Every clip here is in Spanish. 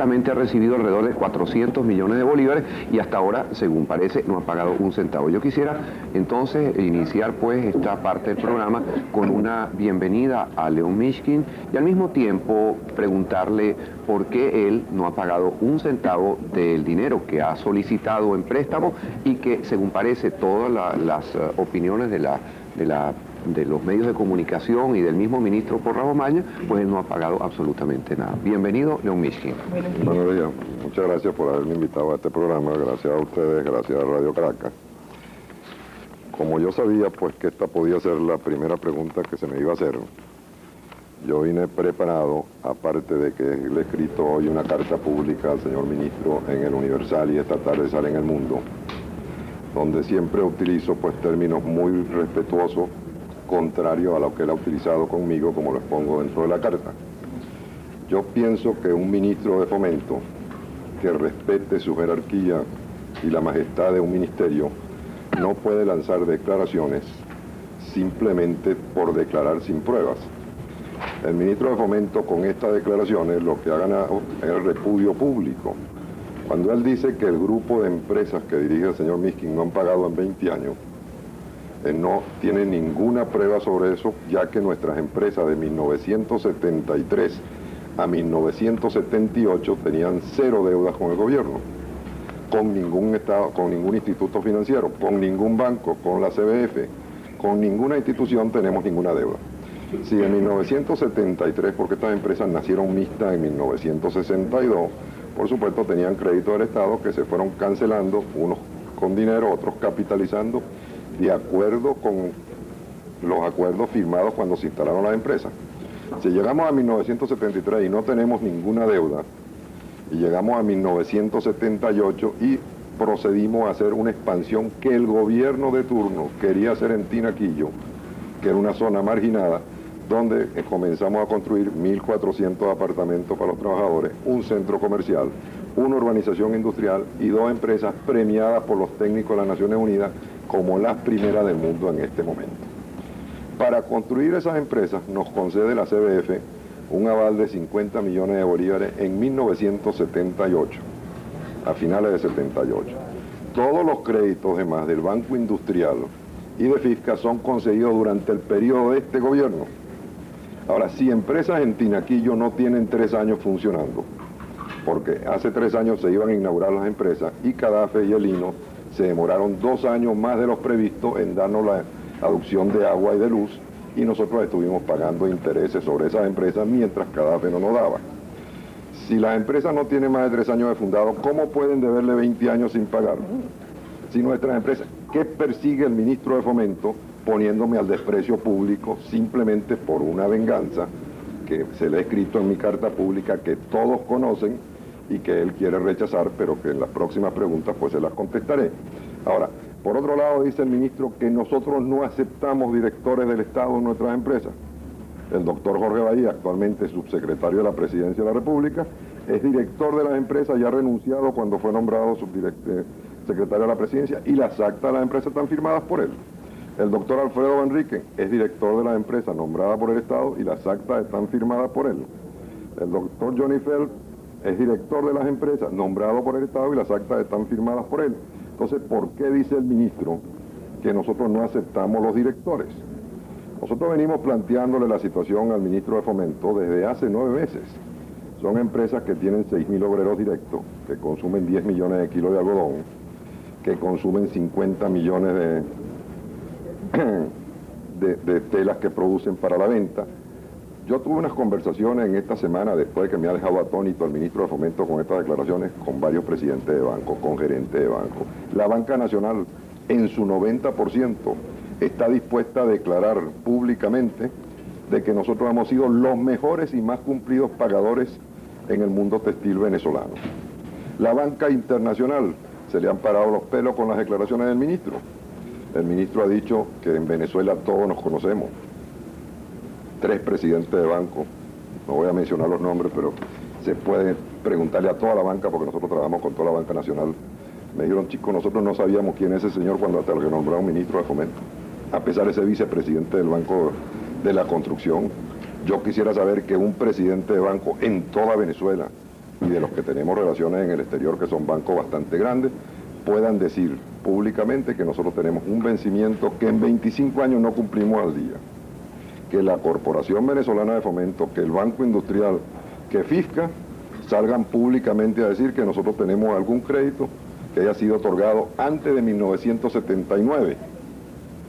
Ha recibido alrededor de 400 millones de bolívares y hasta ahora, según parece, no ha pagado un centavo. Yo quisiera entonces iniciar pues esta parte del programa con una bienvenida a Leon Mishkin y al mismo tiempo preguntarle por qué él no ha pagado un centavo del dinero que ha solicitado en préstamo y que, según parece, todas las opiniones de los medios de comunicación y del mismo ministro Porras Omaña, pues él no ha pagado absolutamente nada. Bienvenido, Leon Mishkin. Buenos días. Muchas gracias por haberme invitado a este programa. Gracias a ustedes, gracias a Radio Caracas. Como yo sabía, pues, que esta podía ser la primera pregunta que se me iba a hacer, yo vine preparado, aparte de que le he escrito hoy una carta pública al señor ministro en el Universal y esta tarde sale en El Mundo, donde siempre utilizo, pues, términos muy respetuosos, contrario a lo que él ha utilizado conmigo, como lo expongo dentro de la carta. Yo pienso que un ministro de Fomento que respete su jerarquía y la majestad de un ministerio no puede lanzar declaraciones simplemente por declarar sin pruebas. El ministro de Fomento con estas declaraciones lo que ha ganado es el repudio público. Cuando él dice que el grupo de empresas que dirige el señor Mishkin no han pagado en 20 años, no tiene ninguna prueba sobre eso, ya que nuestras empresas de 1973 a 1978 tenían cero deudas con el gobierno, con ningún estado, con ningún instituto financiero, con ningún banco, con la CBF, con ninguna institución tenemos ninguna deuda. Si en 1973, porque estas empresas nacieron mixtas en 1962, por supuesto tenían crédito del Estado que se fueron cancelando, unos con dinero, otros capitalizando, de acuerdo con los acuerdos firmados cuando se instalaron las empresas. Si llegamos a 1973 y no tenemos ninguna deuda, y llegamos a 1978 y procedimos a hacer una expansión que el gobierno de turno quería hacer en Tinaquillo, que era una zona marginada, donde comenzamos a construir 1.400 apartamentos para los trabajadores, un centro comercial, una urbanización industrial y 2 empresas premiadas por los técnicos de las Naciones Unidas como las primeras del mundo en este momento. Para construir esas empresas nos concede la CBF un aval de 50 millones de bolívares en 1978, a finales de 78. Todos los créditos demás del Banco Industrial y de Fisca son concedidos durante el periodo de este gobierno. Ahora, si empresas en Tinaquillo no tienen 3 años funcionando, porque hace 3 años se iban a inaugurar las empresas y Cadafe y el Hino se demoraron 2 años más de los previstos en darnos la aducción de agua y de luz, y nosotros estuvimos pagando intereses sobre esas empresas mientras Cadafe no nos daba. Si las empresas no tienen más de 3 años de fundado, ¿cómo pueden deberle 20 años sin pagar? Si nuestras empresas, ¿qué persigue el ministro de Fomento poniéndome al desprecio público simplemente por una venganza que se le ha escrito en mi carta pública, que todos conocen y que él quiere rechazar, pero que en las próximas preguntas pues se las contestaré? Ahora, por otro lado dice el ministro que nosotros no aceptamos directores del Estado en nuestras empresas. El doctor Jorge Bahía, actualmente subsecretario de la Presidencia de la República, es director de las empresas y ha renunciado cuando fue nombrado secretario de la Presidencia, y las actas de las empresas están firmadas por él. El doctor Alfredo Enrique es director de las empresas nombrada por el Estado y las actas están firmadas por él. El doctor Johnny Feld es director de las empresas nombrado por el Estado y las actas están firmadas por él. Entonces, ¿por qué dice el ministro que nosotros no aceptamos los directores? Nosotros venimos planteándole la situación al ministro de Fomento desde hace 9 meses. Son empresas que tienen 6.000 obreros directos, que consumen 10 millones de kilos de algodón, que consumen 50 millones de telas que producen para la venta. Yo tuve unas conversaciones en esta semana, después de que me ha dejado atónito el ministro de Fomento con estas declaraciones, con varios presidentes de banco, con gerentes de banco. La banca nacional, en su 90%, está dispuesta a declarar públicamente de que nosotros hemos sido los mejores y más cumplidos pagadores en el mundo textil venezolano. La banca internacional, se le han parado los pelos con las declaraciones del ministro. El ministro ha dicho que en Venezuela todos nos conocemos. 3 presidentes de banco, no voy a mencionar los nombres, pero se puede preguntarle a toda la banca, porque nosotros trabajamos con toda la banca nacional. Me dijeron, chicos, nosotros no sabíamos quién es ese señor cuando hasta lo que nombraron ministro de Fomento, a pesar de ser vicepresidente del Banco de la Construcción. Yo quisiera saber que un presidente de banco en toda Venezuela y de los que tenemos relaciones en el exterior, que son bancos bastante grandes, puedan decir públicamente que nosotros tenemos un vencimiento que en 25 años no cumplimos al día. Que la Corporación Venezolana de Fomento, que el Banco Industrial, que Fisca, salgan públicamente a decir que nosotros tenemos algún crédito que haya sido otorgado antes de 1979.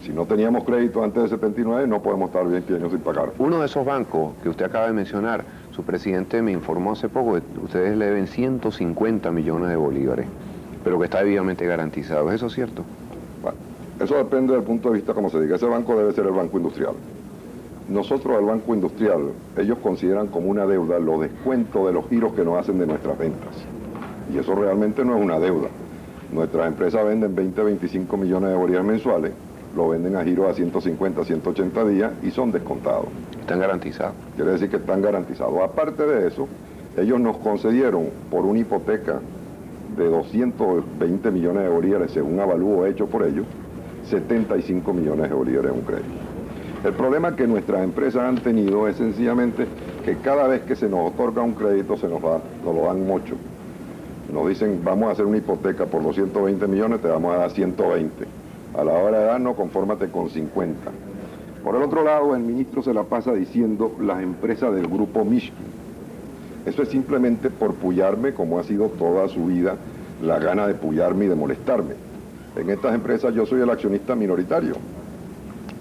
Si no teníamos crédito antes de 79, no podemos estar 20 años sin pagar. Uno de esos bancos que usted acaba de mencionar, su presidente me informó hace poco que ustedes le deben 150 millones de bolívares, pero que está debidamente garantizado. ¿Es eso cierto? Bueno, eso depende del punto de vista como se diga. Ese banco debe ser el Banco Industrial. Nosotros al Banco Industrial, ellos consideran como una deuda los descuentos de los giros que nos hacen de nuestras ventas. Y eso realmente no es una deuda. Nuestras empresas venden 20, 25 millones de bolívares mensuales, lo venden a giros a 150, 180 días y son descontados. Están garantizados. Quiere decir que están garantizados. Aparte de eso, ellos nos concedieron por una hipoteca de 220 millones de bolívares, según avalúo hecho por ellos, 75 millones de bolívares en un crédito. El problema que nuestras empresas han tenido es sencillamente que cada vez que se nos otorga un crédito nos lo dan mucho. Nos dicen, vamos a hacer una hipoteca por 220 millones, te vamos a dar 120. A la hora de darnos, confórmate con 50. Por el otro lado, el ministro se la pasa diciendo las empresas del grupo Mishkin. Eso es simplemente por pullarme, como ha sido toda su vida, la gana de pullarme y de molestarme. En estas empresas yo soy el accionista minoritario.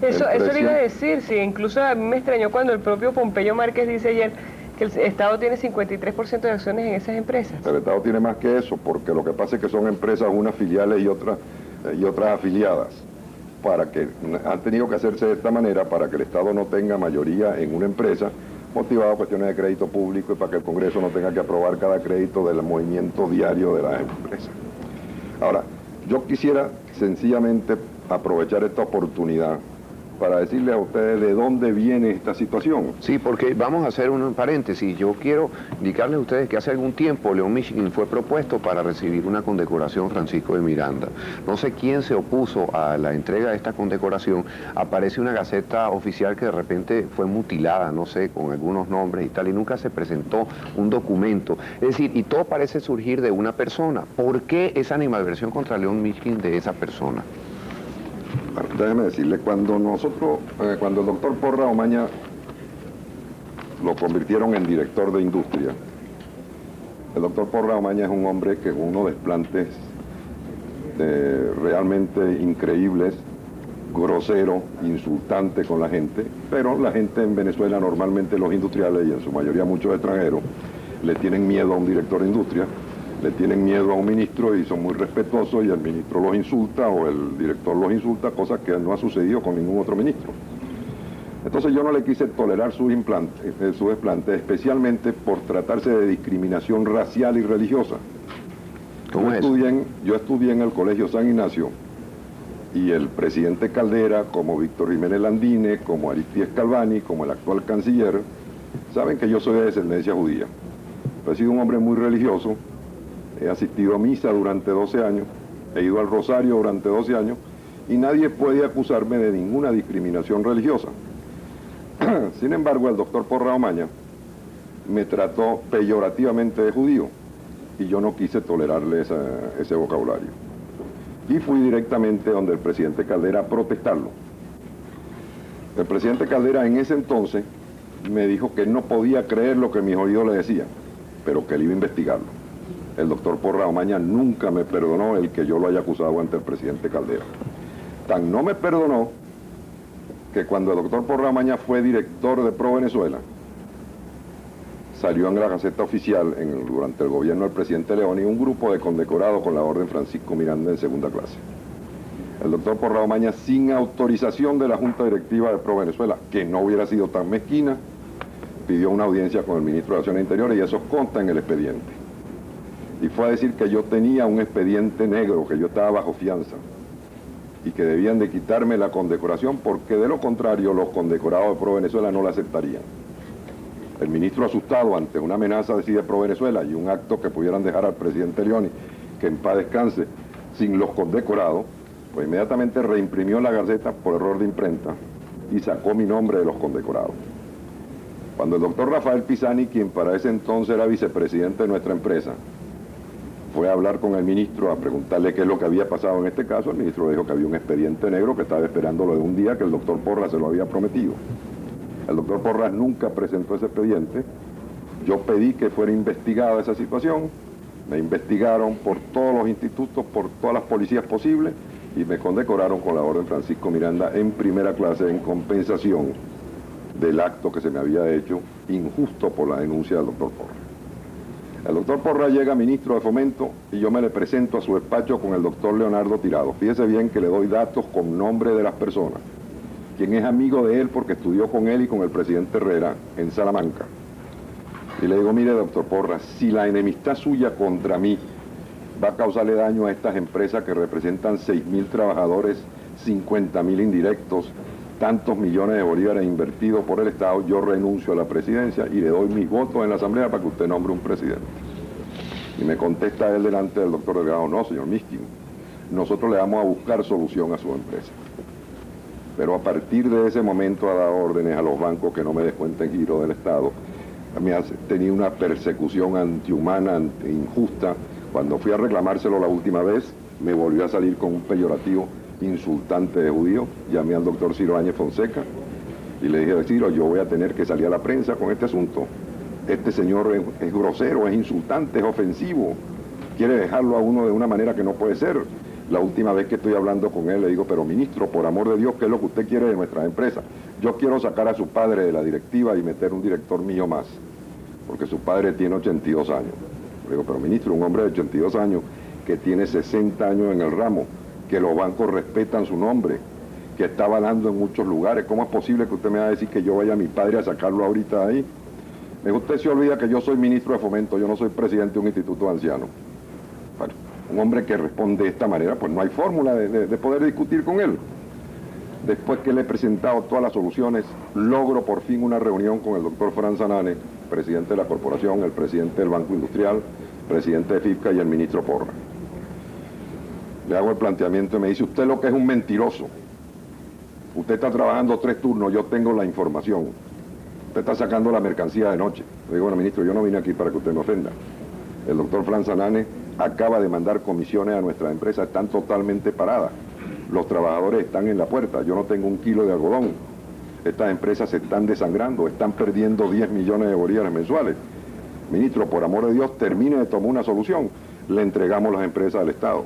Eso le iba a decir, sí, incluso a mí me extrañó cuando el propio Pompeyo Márquez dice ayer que el Estado tiene 53% de acciones en esas empresas. El Estado tiene más que eso, porque lo que pasa es que son empresas, unas filiales y otras afiliadas, para que han tenido que hacerse de esta manera para que el Estado no tenga mayoría en una empresa, motivado a cuestiones de crédito público y para que el Congreso no tenga que aprobar cada crédito del movimiento diario de las empresas. Ahora, yo quisiera sencillamente aprovechar esta oportunidad para decirles a ustedes de dónde viene esta situación. Sí, porque vamos a hacer un paréntesis. Yo quiero indicarles a ustedes que hace algún tiempo León Mishkin fue propuesto para recibir una condecoración Francisco de Miranda. No sé quién se opuso a la entrega de esta condecoración. Aparece una gaceta oficial que de repente fue mutilada, no sé, con algunos nombres y tal, y nunca se presentó un documento. Es decir, y todo parece surgir de una persona. ¿Por qué esa animadversión contra León Mishkin de esa persona? Bueno, déjeme decirle, cuando el doctor Porra Omaña lo convirtieron en director de industria, el doctor Porra Omaña es un hombre que con unos desplantes realmente increíbles, grosero, insultante con la gente, pero la gente en Venezuela, normalmente los industriales y en su mayoría muchos extranjeros, le tienen miedo a un director de industria, le tienen miedo a un ministro y son muy respetuosos y el ministro los insulta o el director los insulta, cosa que no ha sucedido con ningún otro ministro. Entonces yo no le quise tolerar sus desplantes, especialmente por tratarse de discriminación racial y religiosa. Yo estudié en el Colegio San Ignacio y el presidente Caldera, como Víctor Jiménez Landine, como Aristides Calvani, como el actual canciller, saben que yo soy de descendencia judía. He sido un hombre muy religioso. He asistido a misa durante 12 años, he ido al rosario durante 12 años y nadie puede acusarme de ninguna discriminación religiosa. Sin embargo, el doctor Porra Omaña me trató peyorativamente de judío y yo no quise tolerarle ese vocabulario. Y fui directamente donde el presidente Caldera a protestarlo. El presidente Caldera en ese entonces me dijo que él no podía creer lo que mis oídos le decían, pero que él iba a investigarlo. El doctor Porra Omaña nunca me perdonó el que yo lo haya acusado ante el presidente Caldera. Tan no me perdonó que cuando el doctor Porra Omaña fue director de Pro Venezuela, salió en la Gaceta Oficial durante el gobierno del presidente Leoni un grupo de condecorados con la orden Francisco Miranda en segunda clase. El doctor Porra Omaña, sin autorización de la Junta Directiva de Pro Venezuela, que no hubiera sido tan mezquina, pidió una audiencia con el ministro de Relaciones Interiores y eso consta en el expediente. Y fue a decir que yo tenía un expediente negro, que yo estaba bajo fianza y que debían de quitarme la condecoración porque de lo contrario los condecorados de Pro Venezuela no la aceptarían. El ministro, asustado ante una amenaza de Pro Venezuela y un acto que pudieran dejar al presidente Leoni, que en paz descanse, sin los condecorados, pues inmediatamente reimprimió la gaceta por error de imprenta y sacó mi nombre de los condecorados. Cuando el doctor Rafael Pisani, quien para ese entonces era vicepresidente de nuestra empresa, fue a hablar con el ministro a preguntarle qué es lo que había pasado en este caso, el ministro dijo que había un expediente negro que estaba esperándolo de un día que el doctor Porras se lo había prometido. El doctor Porras nunca presentó ese expediente. Yo pedí que fuera investigada esa situación, me investigaron por todos los institutos, por todas las policías posibles y me condecoraron con la Orden Francisco Miranda en primera clase en compensación del acto que se me había hecho injusto por la denuncia del doctor Porras. El doctor Porras llega ministro de Fomento y yo me le presento a su despacho con el doctor Leonardo Tirado. Fíjese bien que le doy datos con nombre de las personas, quien es amigo de él porque estudió con él y con el presidente Herrera en Salamanca. Y le digo, mire doctor Porras, si la enemistad suya contra mí va a causarle daño a estas empresas que representan 6.000 trabajadores, 50.000 indirectos, tantos millones de bolívares invertidos por el Estado, yo renuncio a la presidencia y le doy mis votos en la Asamblea para que usted nombre un presidente. Y me contesta él delante del doctor Delgado, no, señor Miskin, nosotros le vamos a buscar solución a su empresa. Pero a partir de ese momento ha dado órdenes a los bancos que no me descuenten giro del Estado. Me ha tenido una persecución antihumana, injusta. Cuando fui a reclamárselo la última vez, me volvió a salir con un peyorativo insultante de judío. Llamé al doctor Ciro Áñez Fonseca y le dije, Ciro, yo voy a tener que salir a la prensa con este asunto. Este señor es grosero, es insultante, es ofensivo. Quiere dejarlo a uno de una manera que no puede ser. La última vez que estoy hablando con él le digo, pero ministro, por amor de Dios, ¿qué es lo que usted quiere de nuestra empresa? Yo quiero sacar a su padre de la directiva y meter un director mío más, porque su padre tiene 82 años. Le digo, pero ministro, un hombre de 82 años que tiene 60 años en el ramo, que los bancos respetan su nombre, que está avalando en muchos lugares, ¿cómo es posible que usted me va a decir que yo vaya a mi padre a sacarlo ahorita de ahí? Me dijo, usted se olvida que yo soy ministro de Fomento, yo no soy presidente de un instituto de ancianos. Bueno, un hombre que responde de esta manera, pues no hay fórmula de poder discutir con él. Después que le he presentado todas las soluciones, logro por fin una reunión con el doctor Fran Sanane, presidente de la corporación, el presidente del Banco Industrial, presidente de FIFCA y el ministro Porras. Le hago el planteamiento y me dice, usted lo que es un mentiroso. Usted está trabajando 3 turnos, yo tengo la información. Usted está sacando la mercancía de noche. Le digo, bueno, ministro, yo no vine aquí para que usted me ofenda. El doctor Fran Sanane acaba de mandar comisiones a nuestra empresa, están totalmente paradas. Los trabajadores están en la puerta, yo no tengo un kilo de algodón. Estas empresas se están desangrando, están perdiendo 10 millones de bolívares mensuales. Ministro, por amor de Dios, termine de tomar una solución. Le entregamos las empresas al Estado.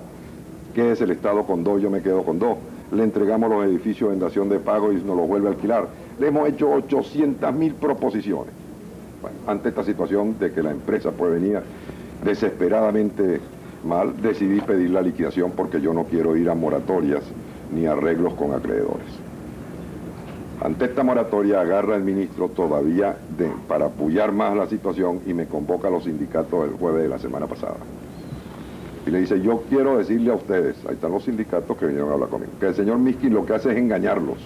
¿Qué es el Estado con 2? Yo me quedo con 2. Le entregamos los edificios en dación de pago y nos los vuelve a alquilar. Le hemos hecho 800.000 proposiciones. Bueno, ante esta situación de que la empresa pues venía desesperadamente mal, decidí pedir la liquidación porque yo no quiero ir a moratorias ni arreglos con acreedores. Ante esta moratoria agarra el ministro todavía para apoyar más la situación y me convoca a los sindicatos el jueves de la semana pasada. Y le dice, yo quiero decirle a ustedes, ahí están los sindicatos que vinieron a hablar conmigo, que el señor Miskin lo que hace es engañarlos,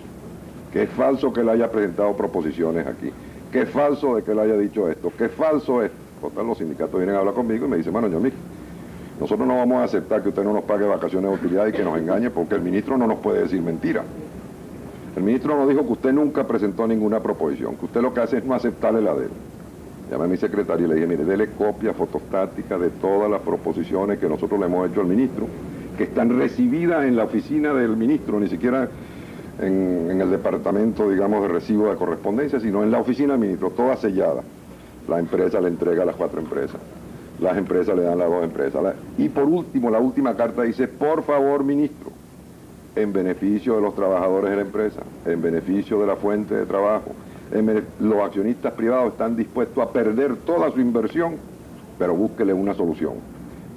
que es falso que él haya presentado proposiciones aquí, que es falso de que él haya dicho esto, que es falso esto. Total, los sindicatos vienen a hablar conmigo y me dicen, bueno, señor Miskin, nosotros no vamos a aceptar que usted no nos pague vacaciones de utilidad y que nos engañe porque el ministro no nos puede decir mentira. El ministro nos dijo que usted nunca presentó ninguna proposición, que usted lo que hace es no aceptarle la de él. Llamé a mi secretario y le dije, mire, dele copia fotostática de todas las proposiciones que nosotros le hemos hecho al ministro, que están recibidas en la oficina del ministro, ni siquiera en el departamento, digamos, de recibo de correspondencia, sino en la oficina del ministro, todas selladas. La empresa le entrega a las 4 empresas, las empresas le dan a las 2 empresas. Y por último, la última carta dice, por favor, ministro, en beneficio de los trabajadores de la empresa, en beneficio de la fuente de trabajo, los accionistas privados están dispuestos a perder toda su inversión, pero búsquele una solución.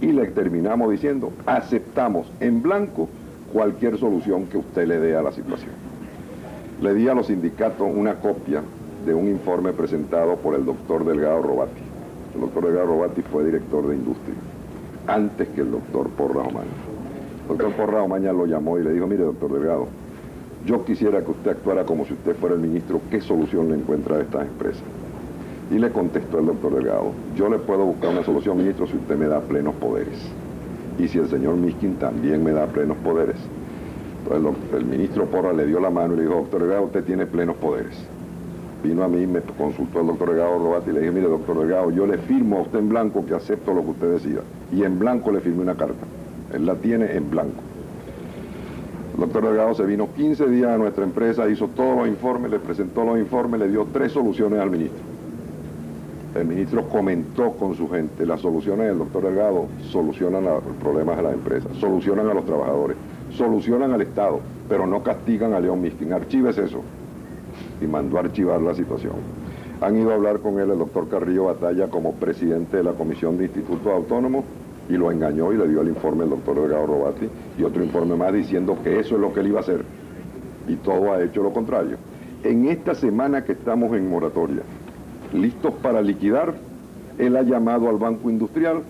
Y le terminamos diciendo, aceptamos en blanco cualquier solución que usted le dé a la situación. Le di a los sindicatos una copia de un informe presentado por el doctor Delgado Robati. El doctor Delgado Robati fue director de industria, antes que el doctor Porras Omaña. El doctor Porras Omaña lo llamó y le dijo, mire doctor Delgado, yo quisiera que usted actuara como si usted fuera el ministro, ¿qué solución le encuentra a estas empresas? Y le contestó el doctor Delgado, yo le puedo buscar una solución, ministro, si usted me da plenos poderes. Y si el señor Miskin también me da plenos poderes. Entonces el ministro Porras le dio la mano y le dijo, doctor Delgado, usted tiene plenos poderes. vino a mí, me consultó el doctor Delgado Robati y le dije, mire doctor Delgado, yo le firmo a usted en blanco que acepto lo que usted decida. Y en blanco le firmé una carta. Él la tiene en blanco. El doctor Delgado se vino 15 días a nuestra empresa, hizo todos los informes, le presentó los informes, le dio 3 soluciones al ministro. El ministro comentó con su gente, las soluciones del doctor Delgado solucionan los problemas de la empresa, solucionan a los trabajadores, solucionan al Estado, pero no castigan a León Mishkin. Archívese eso. Y mandó a archivar la situación. Han ido a hablar con él el doctor Carrillo Batalla como presidente de la Comisión de Institutos Autónomos y lo engañó y le dio el informe al doctor Delgado Robati y otro informe más diciendo que eso es lo que él iba a hacer. Y todo ha hecho lo contrario. En esta semana que estamos en moratoria, listos para liquidar, él ha llamado al Banco Industrial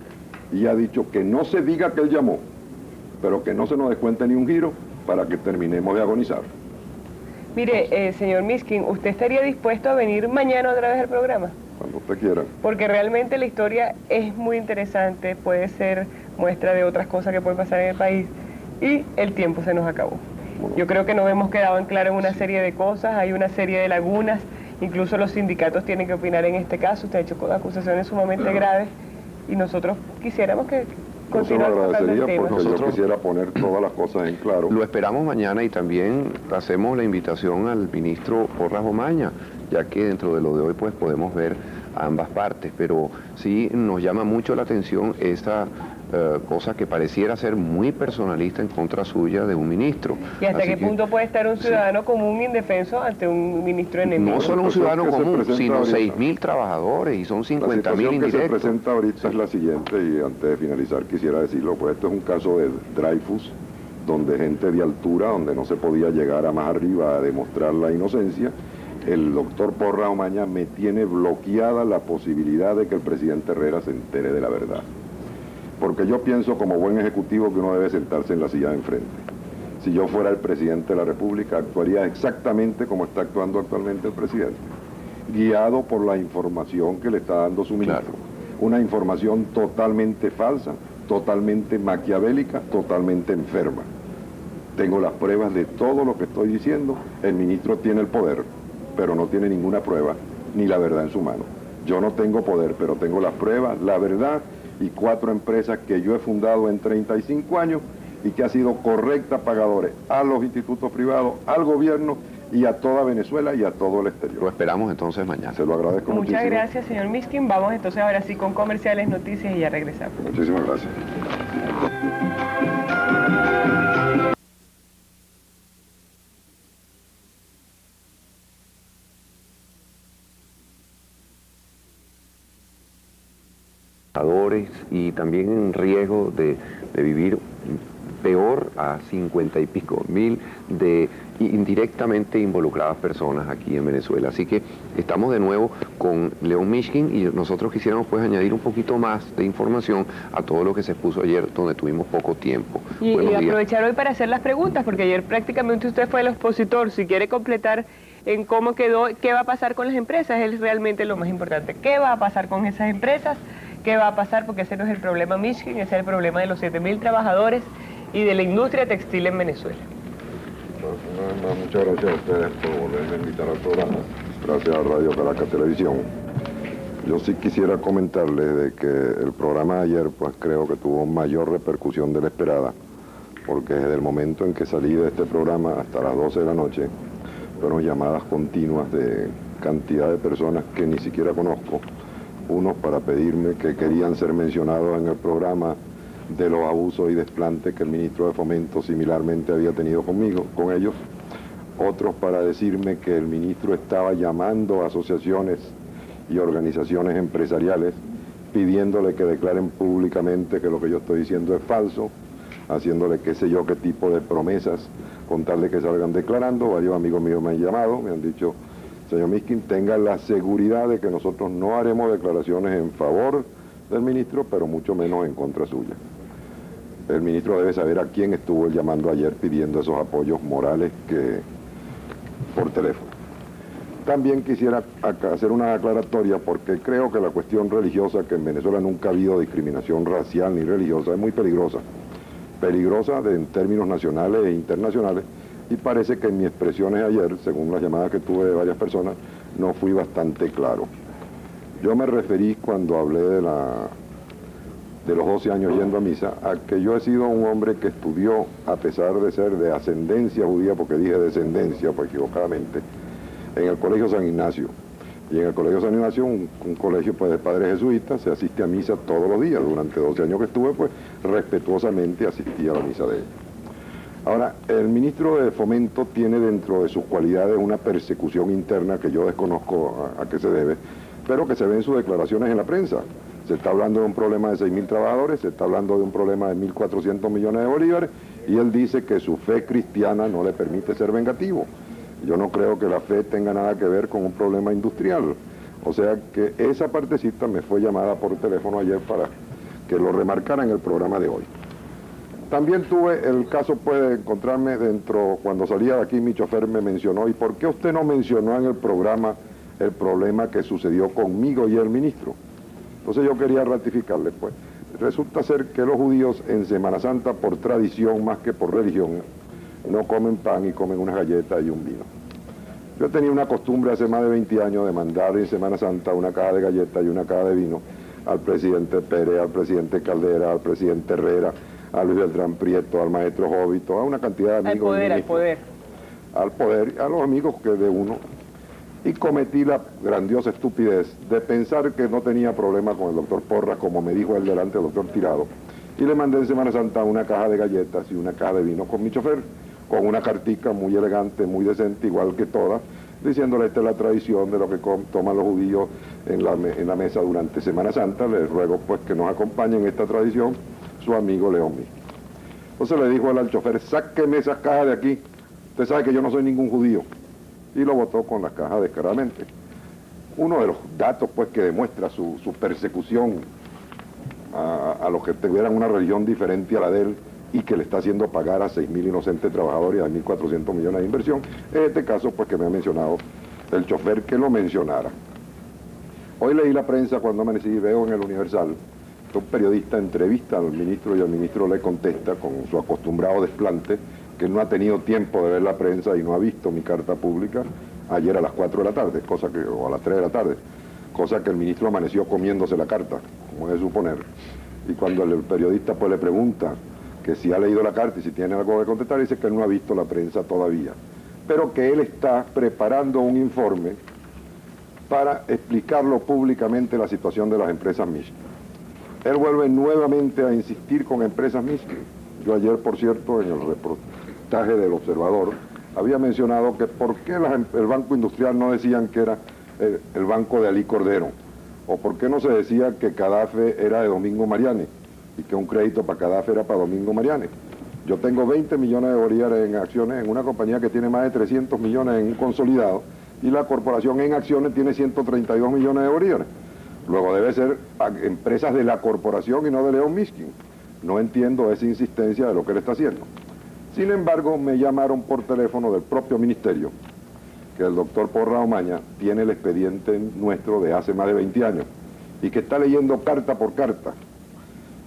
y ha dicho que no se diga que él llamó, pero que no se nos descuente ni un giro para que terminemos de agonizar. Mire, señor Mishkin, ¿usted estaría dispuesto a venir mañana otra vez al programa? Cuando usted quiera. Porque realmente la historia es muy interesante, puede ser muestra de otras cosas que pueden pasar en el país y el tiempo se nos acabó. Bueno. Yo creo que nos hemos quedado en claro en una serie de cosas, hay una serie de lagunas, incluso los sindicatos tienen que opinar en este caso, usted ha hecho acusaciones sumamente graves y nosotros quisiéramos que continuar tratando el tema. Porque yo quisiera poner todas las cosas en claro. Lo esperamos mañana y también hacemos la invitación al ministro Porras Omaña, ya que dentro de lo de hoy pues podemos ver a ambas partes, pero sí nos llama mucho la atención esa cosa que pareciera ser muy personalista en contra suya de un ministro. ¿Y hasta qué punto puede estar un ciudadano común indefenso ante un ministro enemigo? No solo un ciudadano común, sino 6.000 trabajadores y son 50.000 indirectos. La situación que se presenta ahorita es la siguiente, y antes de finalizar quisiera decirlo, pues esto es un caso de Dreyfus, donde gente de altura, donde no se podía llegar a más arriba a demostrar la inocencia. El doctor Porras Omaña me tiene bloqueada la posibilidad de que el presidente Herrera se entere de la verdad. Porque yo pienso como buen ejecutivo que uno debe sentarse en la silla de enfrente. Si yo fuera el presidente de la República, actuaría exactamente como está actuando actualmente el presidente, guiado por la información que le está dando su ministro. Claro. Una información totalmente falsa, totalmente maquiavélica, totalmente enferma. Tengo las pruebas de todo lo que estoy diciendo. El ministro tiene el poder, pero no tiene ninguna prueba, ni la verdad en su mano. Yo no tengo poder, pero tengo las pruebas, la verdad, y 4 empresas que yo he fundado en 35 años y que ha sido correcta pagadores a los institutos privados, al gobierno y a toda Venezuela y a todo el exterior. Lo esperamos entonces mañana. Se lo agradezco muchísimo. Muchas gracias, señor Mishkin. Vamos entonces ahora sí con comerciales, noticias y ya regresamos. Muchísimas gracias. Y también en riesgo de vivir peor a 50 y pico mil de indirectamente involucradas personas aquí en Venezuela. Así que estamos de nuevo con León Mishkin y nosotros quisiéramos pues añadir un poquito más de información a todo lo que se expuso ayer, donde tuvimos poco tiempo. Y aprovechar hoy para hacer las preguntas, porque ayer prácticamente usted fue el expositor. Si quiere completar en cómo quedó, qué va a pasar con las empresas, es realmente lo más importante. ¿Qué va a pasar con esas empresas? ¿Qué va a pasar? Porque ese no es el problema Mishkin, ese es el problema de los 7.000 trabajadores y de la industria textil en Venezuela. Muchas gracias a ustedes por volverme a invitar al programa. Gracias a Radio Caracas Televisión. Yo sí quisiera comentarles de que el programa de ayer pues creo que tuvo mayor repercusión de la esperada, porque desde el momento en que salí de este programa hasta las 12 de la noche fueron llamadas continuas de cantidad de personas que ni siquiera conozco, unos para pedirme que querían ser mencionados en el programa de los abusos y desplantes que el ministro de Fomento similarmente había tenido conmigo, con ellos, otros para decirme que el ministro estaba llamando a asociaciones y organizaciones empresariales pidiéndole que declaren públicamente que lo que yo estoy diciendo es falso, haciéndole qué sé yo qué tipo de promesas, con tal de que salgan declarando. Varios amigos míos me han llamado, me han dicho: señor Mishkin, tenga la seguridad de que nosotros no haremos declaraciones en favor del ministro, pero mucho menos en contra suya. El ministro debe saber a quién estuvo él llamando ayer pidiendo esos apoyos morales por teléfono. También quisiera hacer una aclaratoria porque creo que la cuestión religiosa, que en Venezuela nunca ha habido discriminación racial ni religiosa, es muy peligrosa. Peligrosa en términos nacionales e internacionales, y parece que en mis expresiones ayer, según las llamadas que tuve de varias personas, no fui bastante claro. Yo me referí cuando hablé de los 12 años yendo a misa, a que yo he sido un hombre que estudió, a pesar de ser de ascendencia judía, porque dije descendencia, pues equivocadamente, en el Colegio San Ignacio. Y en el Colegio San Ignacio, un colegio pues, de padres jesuitas, se asiste a misa todos los días. Durante 12 años que estuve, pues respetuosamente asistí a la misa de ellos. Ahora, el ministro de Fomento tiene dentro de sus cualidades una persecución interna que yo desconozco a qué se debe, pero que se ve en sus declaraciones en la prensa. Se está hablando de un problema de 6.000 trabajadores, se está hablando de un problema de 1.400 millones de bolívares, y él dice que su fe cristiana no le permite ser vengativo. Yo no creo que la fe tenga nada que ver con un problema industrial. O sea que esa partecita me fue llamada por teléfono ayer para que lo remarcara en el programa de hoy. También tuve el caso pues, de encontrarme dentro, cuando salía de aquí mi chofer me mencionó, ¿y por qué usted no mencionó en el programa el problema que sucedió conmigo y el ministro? Entonces yo quería ratificarle, pues, resulta ser que los judíos en Semana Santa, por tradición más que por religión, no comen pan y comen unas galletas y un vino. Yo tenía una costumbre hace más de 20 años de mandar en Semana Santa una caja de galletas y una caja de vino al presidente Pérez, al presidente Caldera, al presidente Herrera, a Luis Beltrán Prieto, al maestro Jovito, a una cantidad de amigos. Al poder. Al poder, a los amigos que de uno. Y cometí la grandiosa estupidez de pensar que no tenía problema con el doctor Porras, como me dijo él delante del doctor Tirado, y le mandé en Semana Santa una caja de galletas y una caja de vino con mi chofer, con una cartica muy elegante, muy decente, igual que todas, diciéndole esta es la tradición de lo que toman los judíos en la mesa durante Semana Santa. Les ruego pues que nos acompañe en esta tradición su amigo León Miskin. Entonces le dijo él al chofer, sáqueme esas cajas de aquí, usted sabe que yo no soy ningún judío. Y lo botó con las cajas descaradamente. Uno de los datos pues que demuestra su persecución a los que tuvieran una religión diferente a la de él y que le está haciendo pagar a 6.000 inocentes trabajadores y a 1.400 millones de inversión, en este caso pues que me ha mencionado el chofer que lo mencionara. Hoy leí la prensa cuando amanecí y veo en el Universal que un periodista entrevista al ministro y el ministro le contesta con su acostumbrado desplante que no ha tenido tiempo de ver la prensa y no ha visto mi carta pública ayer a las 4 de la tarde, o a las 3 de la tarde, cosa que el ministro amaneció comiéndose la carta, como es de suponer. Y cuando el periodista pues le pregunta que si ha leído la carta y si tiene algo que contestar, dice que él no ha visto la prensa todavía, pero que él está preparando un informe para explicarlo públicamente la situación de las empresas Mishkin. Él vuelve nuevamente a insistir con empresas Mishkin. Yo ayer, por cierto, en el reportaje del Observador, había mencionado que por qué el Banco Industrial no decían que era el banco de Alí Cordero, o por qué no se decía que Cadafe era de Domingo Mariani, y que un crédito para Cadafe era para Domingo Mariani. Yo tengo 20 millones de bolívares en acciones en una compañía que tiene más de 300 millones en un consolidado, y la corporación en acciones tiene 132 millones de bolívares. Luego debe ser empresas de la corporación y no de León Miskin. No entiendo esa insistencia de lo que él está haciendo. Sin embargo, me llamaron por teléfono del propio ministerio, que el doctor Porras Omaña tiene el expediente nuestro de hace más de 20 años, y que está leyendo carta por carta.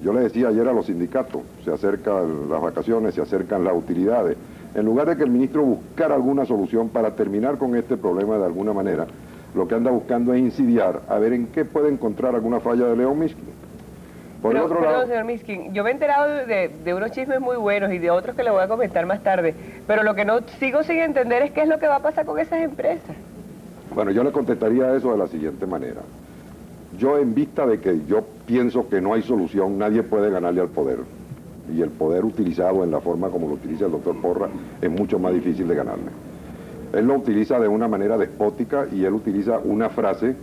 Yo le decía ayer a los sindicatos, se acercan las vacaciones, se acercan las utilidades. En lugar de que el ministro buscara alguna solución para terminar con este problema de alguna manera, lo que anda buscando es insidiar, a ver en qué puede encontrar alguna falla de León Miskin. Por el otro lado, señor Miskin, yo me he enterado de unos chismes muy buenos y de otros que le voy a comentar más tarde, pero lo que no sigo sin entender es qué es lo que va a pasar con esas empresas. Bueno, yo le contestaría eso de la siguiente manera. Yo, en vista de que yo pienso que no hay solución, nadie puede ganarle al poder. Y el poder utilizado en la forma como lo utiliza el doctor Porras es mucho más difícil de ganarle. Él lo utiliza de una manera despótica y él utiliza una frase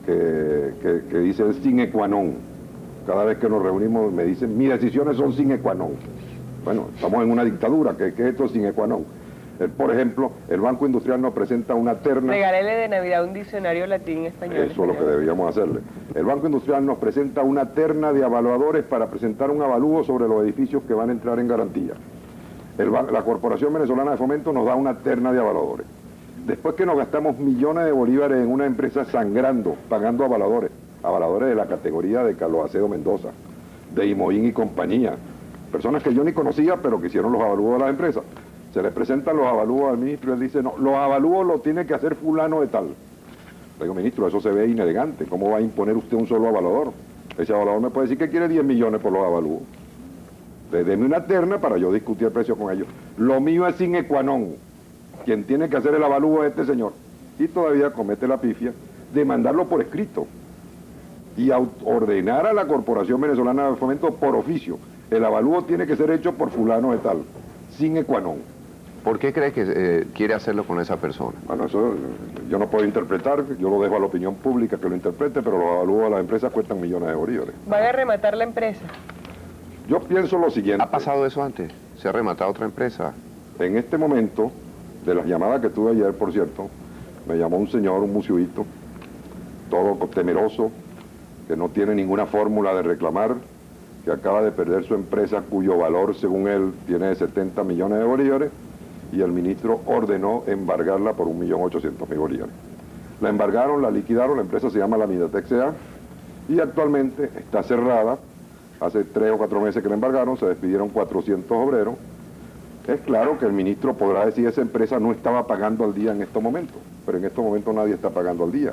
que dice el sine qua non. Cada vez que nos reunimos me dicen, mis decisiones son sine qua non. Bueno, estamos en una dictadura, ¿qué es esto sine qua non? Por ejemplo, el Banco Industrial nos presenta una terna... Regálele de Navidad un diccionario latín-español. Eso es lo que deberíamos hacerle. El Banco Industrial nos presenta una terna de avaluadores para presentar un avalúo sobre los edificios que van a entrar en garantía. La Corporación Venezolana de Fomento nos da una terna de avaluadores. Después que nos gastamos millones de bolívares en una empresa sangrando, pagando avaladores de la categoría de Carlos Acedo Mendoza, de Imoín y compañía, personas que yo ni conocía, pero que hicieron los avalúos de las empresas. Se le presentan los avalúos al ministro y él dice, no, los avalúos los tiene que hacer fulano de tal. Le digo, ministro, eso se ve inelegante. ¿Cómo va a imponer usted un solo avalador? Ese avalador me puede decir que quiere 10 millones por los avalúos. Deme una terna para yo discutir el precio con ellos. Lo mío es sine qua non. Quien tiene que hacer el avalúo es este señor. Y todavía comete la pifia de mandarlo por escrito y ordenar a la Corporación Venezolana de Fomento por oficio. El avalúo tiene que ser hecho por fulano de tal, sine qua non. ¿Por qué cree que quiere hacerlo con esa persona? Bueno, eso yo no puedo interpretar, yo lo dejo a la opinión pública que lo interprete, pero los avalúos a las empresas cuestan millones de bolívares. ¿Van a rematar la empresa? Yo pienso lo siguiente. ¿Ha pasado eso antes? ¿Se ha rematado otra empresa? En este momento, de las llamadas que tuve ayer, por cierto, me llamó un señor, un museíto, todo temeroso, que no tiene ninguna fórmula de reclamar, que acaba de perder su empresa cuyo valor, según él, tiene de 70 millones de bolívares, y el ministro ordenó embargarla por 1.800.000 bolívares. La embargaron, la liquidaron, la empresa se llama la Midatec S.A. y actualmente está cerrada. Hace 3 o 4 meses que la embargaron, se despidieron 400 obreros. Es claro que el ministro podrá decir que esa empresa no estaba pagando al día en estos momentos, pero en estos momentos nadie está pagando al día.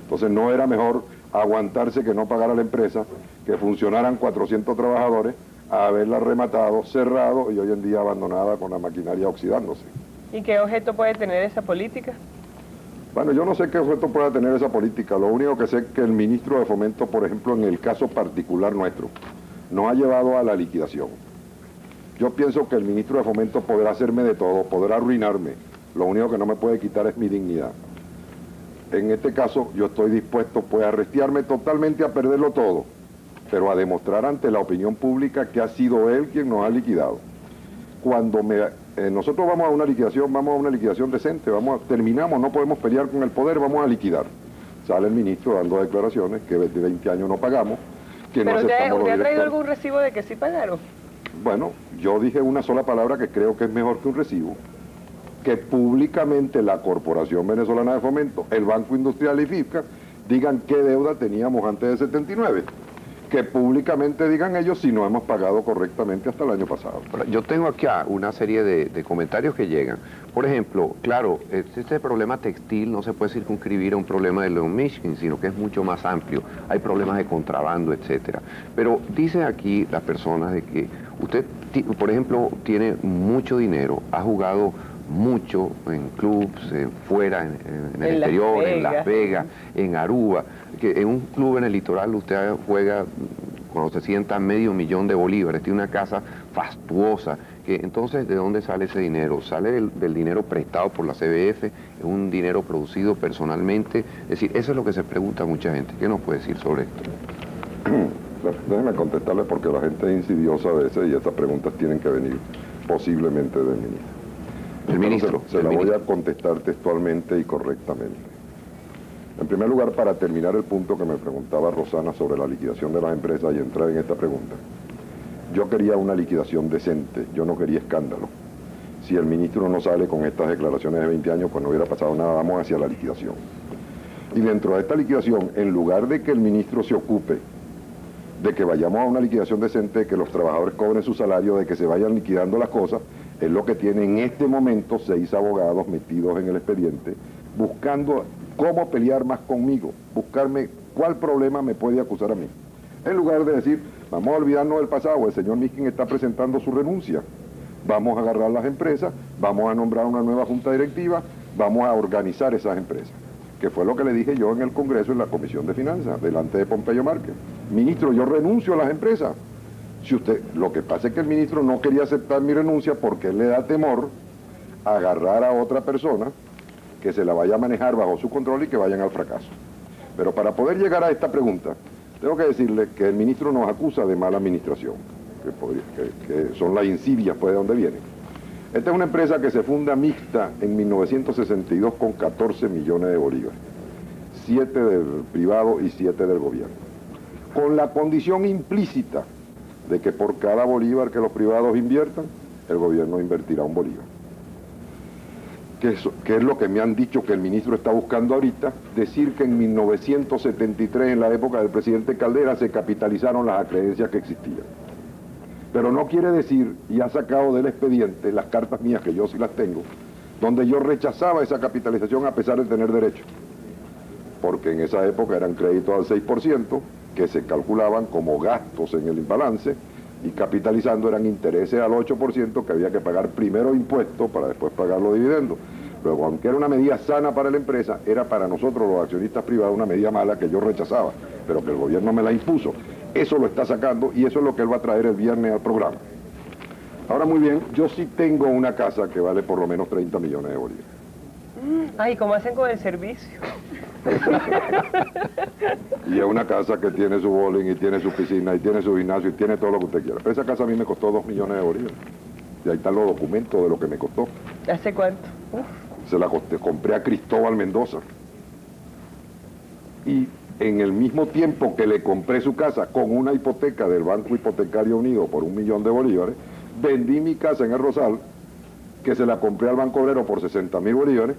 Entonces no era mejor aguantarse que no pagara la empresa, que funcionaran 400 trabajadores, a haberla rematado, cerrado y hoy en día abandonada con la maquinaria oxidándose. ¿Y qué objeto puede tener esa política? Bueno, yo no sé qué objeto pueda tener esa política, lo único que sé es que el ministro de Fomento, por ejemplo, en el caso particular nuestro, nos ha llevado a la liquidación. Yo pienso que el ministro de Fomento podrá hacerme de todo, podrá arruinarme, lo único que no me puede quitar es mi dignidad. En este caso, yo estoy dispuesto pues a restiarme totalmente a perderlo todo, pero a demostrar ante la opinión pública que ha sido él quien nos ha liquidado. Cuando nosotros vamos a una liquidación decente, terminamos, no podemos pelear con el poder, vamos a liquidar. Sale el ministro dando declaraciones que desde 20 años no pagamos, que no aceptamos los ¿Usted ha traído directores. algún recibo de que sí pagaron? Bueno, yo dije una sola palabra que creo que es mejor que un recibo, que públicamente la Corporación Venezolana de Fomento, el Banco Industrial y FIFCA digan qué deuda teníamos antes de 79. Que públicamente digan ellos si no hemos pagado correctamente hasta el año pasado. Yo tengo aquí una serie de comentarios que llegan. Por ejemplo, claro, este problema textil no se puede circunscribir a un problema de León Michigan, sino que es mucho más amplio. Hay problemas de contrabando, etcétera. Pero dicen aquí las personas de que usted, por ejemplo, tiene mucho dinero, ha jugado mucho en clubs, fuera, en el exterior, en Las Vegas, en Aruba, que en un club en el litoral usted juega cuando se sienta $500,000 de bolívares, tiene una casa fastuosa, que entonces ¿de dónde sale ese dinero? Sale del dinero prestado por la CBF, es un dinero producido personalmente, es decir, eso es lo que se pregunta mucha gente. ¿Qué nos puede decir sobre esto? Déjenme contestarle porque la gente es insidiosa a veces y estas preguntas tienen que venir posiblemente del ministro. El ministro. Se la voy a contestar textualmente y correctamente. En primer lugar, para terminar el punto que me preguntaba Rosana sobre la liquidación de las empresas y entrar en esta pregunta, yo quería una liquidación decente, yo no quería escándalo. Si el ministro no sale con estas declaraciones de 20 años, pues no hubiera pasado nada, vamos hacia la liquidación. Y dentro de esta liquidación, en lugar de que el ministro se ocupe de que vayamos a una liquidación decente, de que los trabajadores cobren su salario, de que se vayan liquidando las cosas, es lo que tiene en este momento 6 abogados metidos en el expediente, buscando cómo pelear más conmigo, buscarme cuál problema me puede acusar a mí. En lugar de decir, vamos a olvidarnos del pasado, el señor Miskin está presentando su renuncia, vamos a agarrar las empresas, vamos a nombrar una nueva junta directiva, vamos a organizar esas empresas, que fue lo que le dije yo en el Congreso, en la Comisión de Finanzas, delante de Pompeyo Márquez. Ministro, yo renuncio a las empresas. Si usted, lo que pasa es que el ministro no quería aceptar mi renuncia porque él le da temor a agarrar a otra persona que se la vaya a manejar bajo su control y que vayan al fracaso. Pero para poder llegar a esta pregunta, tengo que decirle que el ministro nos acusa de mala administración, que son las insidias pues de donde vienen. Esta es una empresa que se funda mixta en 1962 con 14 millones de bolívares, 7 del privado y 7 del gobierno, con la condición implícita de que por cada bolívar que los privados inviertan, el gobierno invertirá un bolívar. Que es lo que me han dicho que el ministro está buscando ahorita, decir que en 1973, en la época del presidente Caldera, se capitalizaron las acreencias que existían. Pero no quiere decir, y ha sacado del expediente las cartas mías, que yo sí las tengo, donde yo rechazaba esa capitalización a pesar de tener derecho. Porque en esa época eran créditos al 6%, que se calculaban como gastos en el balance, y capitalizando eran intereses al 8%, que había que pagar primero impuestos para después pagar los dividendos. Luego, aunque era una medida sana para la empresa, era para nosotros los accionistas privados una medida mala que yo rechazaba, pero que el gobierno me la impuso. Eso lo está sacando y eso es lo que él va a traer el viernes al programa. Ahora, muy bien, yo sí tengo una casa que vale por lo menos 30 millones de bolívares. Ay, ¿cómo hacen con el servicio? Y es una casa que tiene su bowling y tiene su piscina y tiene su gimnasio y tiene todo lo que usted quiera. Pero esa casa a mí me costó 2 millones de bolívares. Y ahí están los documentos de lo que me costó. ¿Hace cuánto? Se la compré a Cristóbal Mendoza. Y en el mismo tiempo que le compré su casa con una hipoteca del Banco Hipotecario Unido por 1 millón de bolívares, vendí mi casa en El Rosal, que se la compré al Banco Obrero por 60.000 bolívares,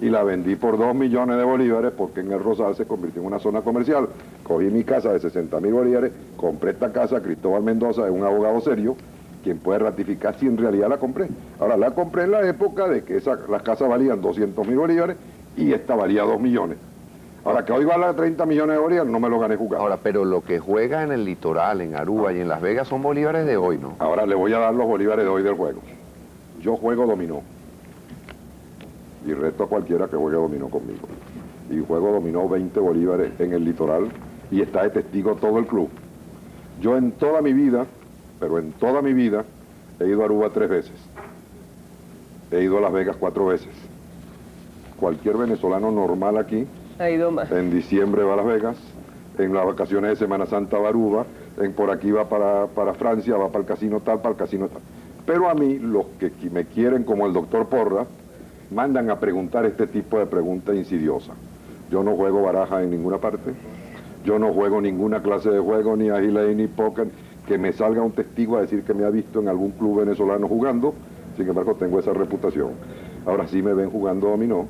y la vendí por 2 millones de bolívares porque en El Rosal se convirtió en una zona comercial. Cogí mi casa de 60.000 bolívares, compré esta casa, Cristóbal Mendoza es un abogado serio, quien puede ratificar si en realidad la compré. Ahora, la compré en la época de que las casas valían 200.000 bolívares y esta valía 2 millones. Ahora, que hoy vale 30 millones de bolívares, no me lo gané jugando. Ahora, pero lo que juega en el litoral, en Aruba y en Las Vegas son bolívares de hoy, ¿no? Ahora le voy a dar los bolívares de hoy del juego. Yo juego dominó. Y reto a cualquiera que juegue dominó conmigo. Y juego dominó 20 bolívares en el litoral y está de testigo todo el club. Yo en toda mi vida, pero en toda mi vida, he ido a Aruba 3 veces. He ido a Las Vegas 4 veces. Cualquier venezolano normal aquí, Ha ido más. en diciembre va a Las Vegas, en las vacaciones de Semana Santa va a Aruba, por aquí va para Francia, va para el casino tal, para el casino tal. Pero a mí, los que me quieren como el doctor Porra, mandan a preguntar este tipo de preguntas insidiosas. Yo no juego baraja en ninguna parte, yo no juego ninguna clase de juego, ni agilé ni póker, que me salga un testigo a decir que me ha visto en algún club venezolano jugando, sin embargo tengo esa reputación. Ahora sí me ven jugando dominó,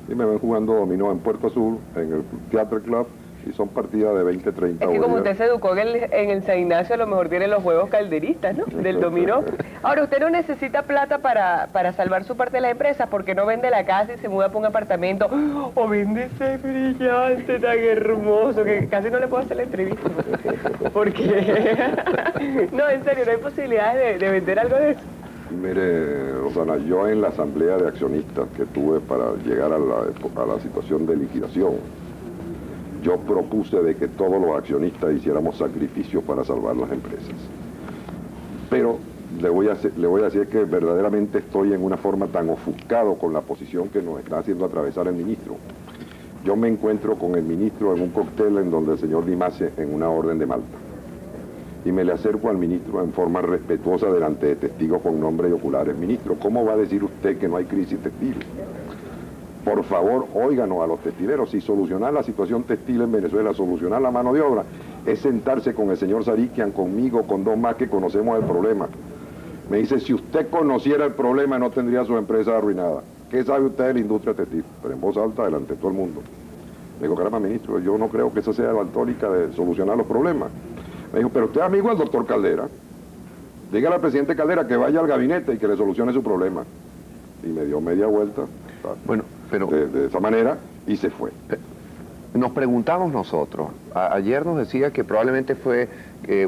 y me ven jugando dominó en Puerto Azul, en el Theatre Club, y son partidas de 20, 30 Es que como bolívares. usted se educó en el San Ignacio, a lo mejor tiene los juegos calderistas, ¿no? Del dominó. Ahora, usted no necesita plata para salvar su parte de la empresa, porque no vende la casa y se muda para un apartamento, o vende ese brillante tan hermoso, que casi no le puedo hacer la entrevista. Porque, no, en serio, no hay posibilidades de vender algo de eso. Mire, Rosana, yo en la asamblea de accionistas que tuve para llegar a la situación de liquidación, yo propuse de que todos los accionistas hiciéramos sacrificios para salvar las empresas. Pero le voy a decir que verdaderamente estoy en una forma tan ofuscado con la posición que nos está haciendo atravesar el ministro. Yo me encuentro con el ministro en un cóctel en donde el señor Dimace en una orden de Malta. Y me le acerco al ministro en forma respetuosa delante de testigos con nombre y oculares. Ministro, ¿cómo va a decir usted que no hay crisis textil? Por favor, óiganos a los textileros. Si solucionar la situación textil en Venezuela, solucionar la mano de obra, es sentarse con el señor Sarikian, conmigo, con 2 más que conocemos el problema. Me dice, si usted conociera el problema, no tendría su empresa arruinada. ¿Qué sabe usted de la industria textil? Pero en voz alta, delante de todo el mundo. Le digo, caramba, ministro, yo no creo que esa sea la tónica de solucionar los problemas. Me dijo, pero usted es amigo del doctor Caldera. Dígale al presidente Caldera que vaya al gabinete y que le solucione su problema. Y me dio media vuelta. Bueno, pero de esa manera, y se fue. nos preguntamos nosotros, ayer nos decía que probablemente fue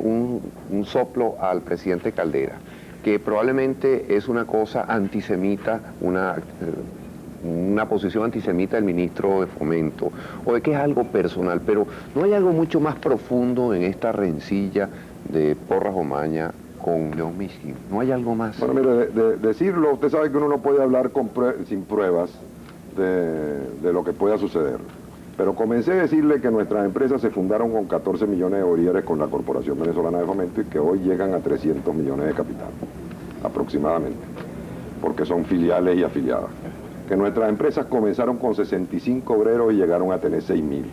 un soplo al presidente Caldera, que probablemente es una cosa antisemita, una posición antisemita del ministro de Fomento, o de que es algo personal, pero ¿no hay algo mucho más profundo en esta rencilla de Porras Omaña con León Miskin? ¿No hay algo más? Bueno, mire, decirlo, usted sabe que uno no puede hablar sin pruebas de lo que pueda suceder. Pero comencé a decirle que nuestras empresas se fundaron con 14 millones de bolívares con la Corporación Venezolana de Fomento y que hoy llegan a 300 millones de capital, aproximadamente, porque son filiales y afiliadas. Que nuestras empresas comenzaron con 65 obreros y llegaron a tener 6.000.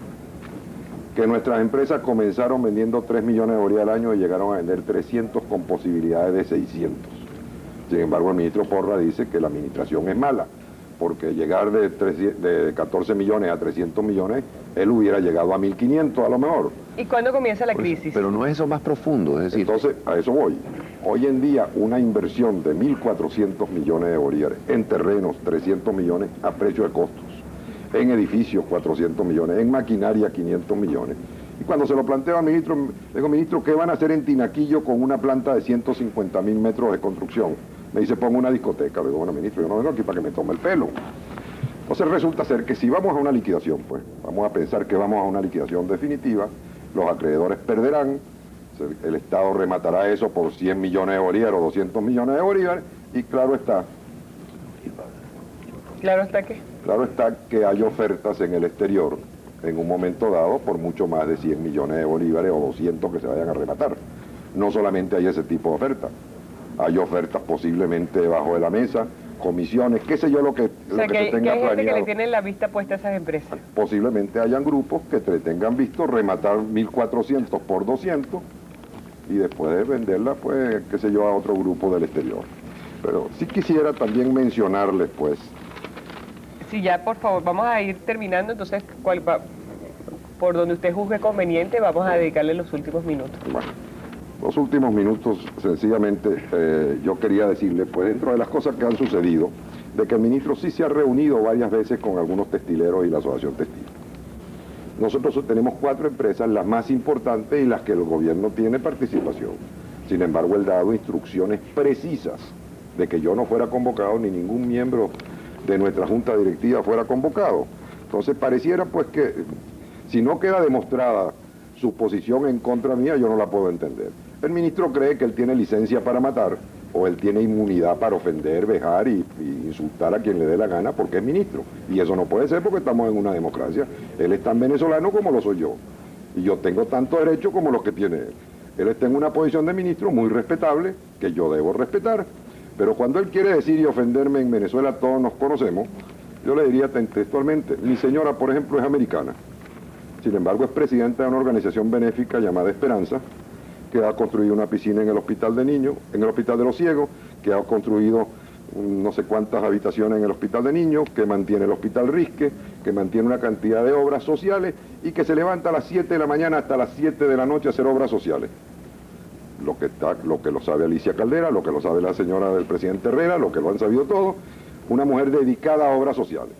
Que nuestras empresas comenzaron vendiendo 3 millones de bolívares al año y llegaron a vender 300 con posibilidades de 600. Sin embargo, el ministro Porra dice que la administración es mala. porque llegar de 14 millones a 300 millones, él hubiera llegado a 1.500 a lo mejor. ¿Y cuándo comienza la crisis? Pero no es eso más profundo, es decir... Entonces, a eso voy. Hoy en día, una inversión de 1.400 millones de bolívares, en terrenos 300 millones a precio de costos, en edificios 400 millones, en maquinaria 500 millones. Y cuando se lo planteo al ministro, le digo, ministro, ¿qué van a hacer en Tinaquillo con una planta de 150.000 metros de construcción? Me dice, pongo una discoteca. Le digo, bueno, ministro, yo no vengo aquí para que me tome el pelo. Entonces resulta ser que si vamos a una liquidación, pues, vamos a pensar que vamos a una liquidación definitiva, los acreedores perderán, el Estado rematará eso por 100 millones de bolívares o 200 millones de bolívares, y claro está... ¿Claro está qué? Claro está que hay ofertas en el exterior, en un momento dado, por mucho más de 100 millones de bolívares o 200 que se vayan a rematar. No solamente hay ese tipo de ofertas, hay ofertas posiblemente debajo de la mesa, comisiones, qué sé yo, lo que O sea, se que tenga hay gente que planeado. le tiene la vista puesta a esas empresas. Posiblemente hayan grupos que te tengan visto rematar 1.400 por 200 y después de venderla, pues, qué sé yo, a otro grupo del exterior. Pero sí quisiera también mencionarles, pues... Sí, ya, por favor, vamos a ir terminando, entonces, por donde usted juzgue conveniente, vamos a dedicarle los últimos minutos. Bueno, los últimos minutos, sencillamente, yo quería decirle, pues dentro de las cosas que han sucedido, de que el ministro sí se ha reunido varias veces con algunos textileros y la asociación textil. Nosotros tenemos 4 empresas, las más importantes y las que el gobierno tiene participación. Sin embargo, él ha dado instrucciones precisas de que yo no fuera convocado, ni ningún miembro de nuestra junta directiva fuera convocado. Entonces pareciera pues que si no queda demostrada su posición en contra mía, yo no la puedo entender. El ministro cree que él tiene licencia para matar, o él tiene inmunidad para ofender, vejar y insultar a quien le dé la gana porque es ministro. Y eso no puede ser porque estamos en una democracia. Él es tan venezolano como lo soy yo. Y yo tengo tanto derecho como los que tiene él. Él está en una posición de ministro muy respetable, que yo debo respetar. Pero cuando él quiere decir y ofenderme en Venezuela, todos nos conocemos, yo le diría textualmente, mi señora, por ejemplo, es americana. Sin embargo, es presidenta de una organización benéfica llamada Esperanza, que ha construido una piscina en el hospital de niños, en el hospital de los ciegos, que ha construido no sé cuántas habitaciones en el hospital de niños, que mantiene el hospital Risque, que mantiene una cantidad de obras sociales y que se levanta a las 7 de la mañana hasta las 7 de la noche a hacer obras sociales. Lo que lo sabe Alicia Caldera, lo que lo sabe la señora del presidente Herrera, lo que lo han sabido todos, una mujer dedicada a obras sociales.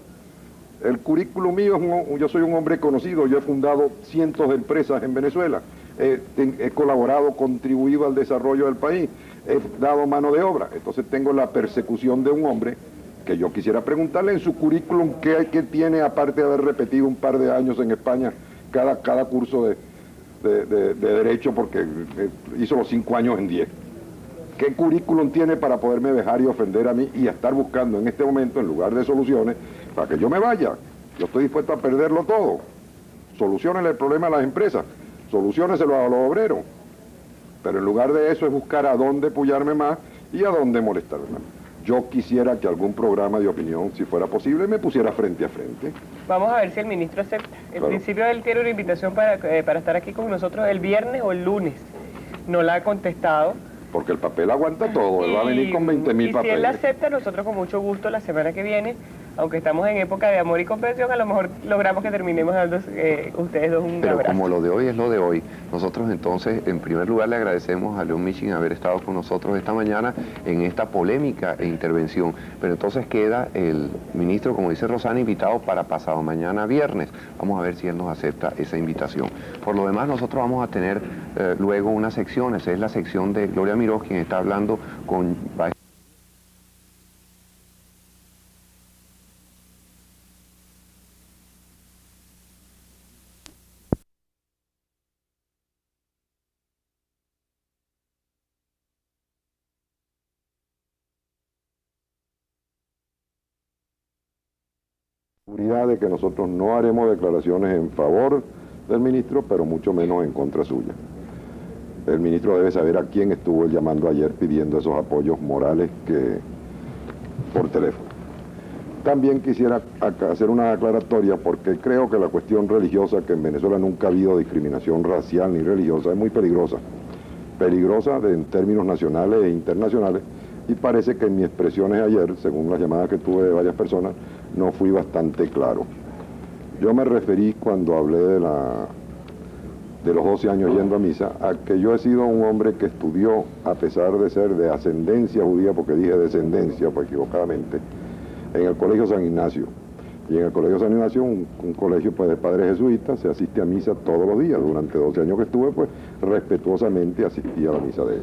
El currículum mío, yo soy un hombre conocido, yo he fundado cientos de empresas en Venezuela, he colaborado, contribuido al desarrollo del país, he dado mano de obra, entonces tengo la persecución de un hombre que yo quisiera preguntarle en su currículum qué tiene, aparte de haber repetido un par de años en España cada curso de derecho, porque hizo los 5 años en 10. ¿Qué currículum tiene para poderme dejar y ofender a mí y a estar buscando en este momento, en lugar de soluciones, para que yo me vaya? Yo estoy dispuesto a perderlo todo. Solucionen el problema a las empresas, solucióneselo a los obreros. Pero en lugar de eso es buscar a dónde pullarme más y a dónde molestarme más. Yo quisiera que algún programa de opinión, si fuera posible, me pusiera frente a frente. Vamos a ver si el ministro acepta. En Claro. principio él tiene una invitación para estar aquí con nosotros el viernes o el lunes. No la ha contestado. Porque el papel aguanta todo, él va a venir con 20.000 y papeles. si él acepta, nosotros con mucho gusto la semana que viene, aunque estamos en época de amor y comprensión, a lo mejor logramos que terminemos dando ustedes dos un Pero abrazo. como lo de hoy es lo de hoy, nosotros entonces, en primer lugar, le agradecemos a León Michin haber estado con nosotros esta mañana en esta polémica e intervención. Pero entonces queda el ministro, como dice Rosana, invitado para pasado mañana viernes. Vamos a ver si él nos acepta esa invitación. Por lo demás, nosotros vamos a tener luego unas secciones. Es la sección de Gloria Miró, quien está hablando con... Seguridad de que nosotros no haremos declaraciones en favor del ministro, pero mucho menos en contra suya. El ministro debe saber a quién estuvo él llamando ayer pidiendo esos apoyos morales por teléfono. También quisiera hacer una aclaratoria porque creo que la cuestión religiosa, que en Venezuela nunca ha habido discriminación racial ni religiosa, es muy peligrosa. Peligrosa en términos nacionales e internacionales, y parece que en mis expresiones ayer, según las llamadas que tuve de varias personas, no fui bastante claro. Yo me referí cuando hablé de los 12 años yendo a misa, a que yo he sido un hombre que estudió, a pesar de ser de ascendencia judía, porque dije descendencia, pues equivocadamente, en el Colegio San Ignacio. Y en el Colegio San Ignacio, un colegio pues de padres jesuitas, se asiste a misa todos los días. Durante 12 años que estuve, pues respetuosamente asistí a la misa de él.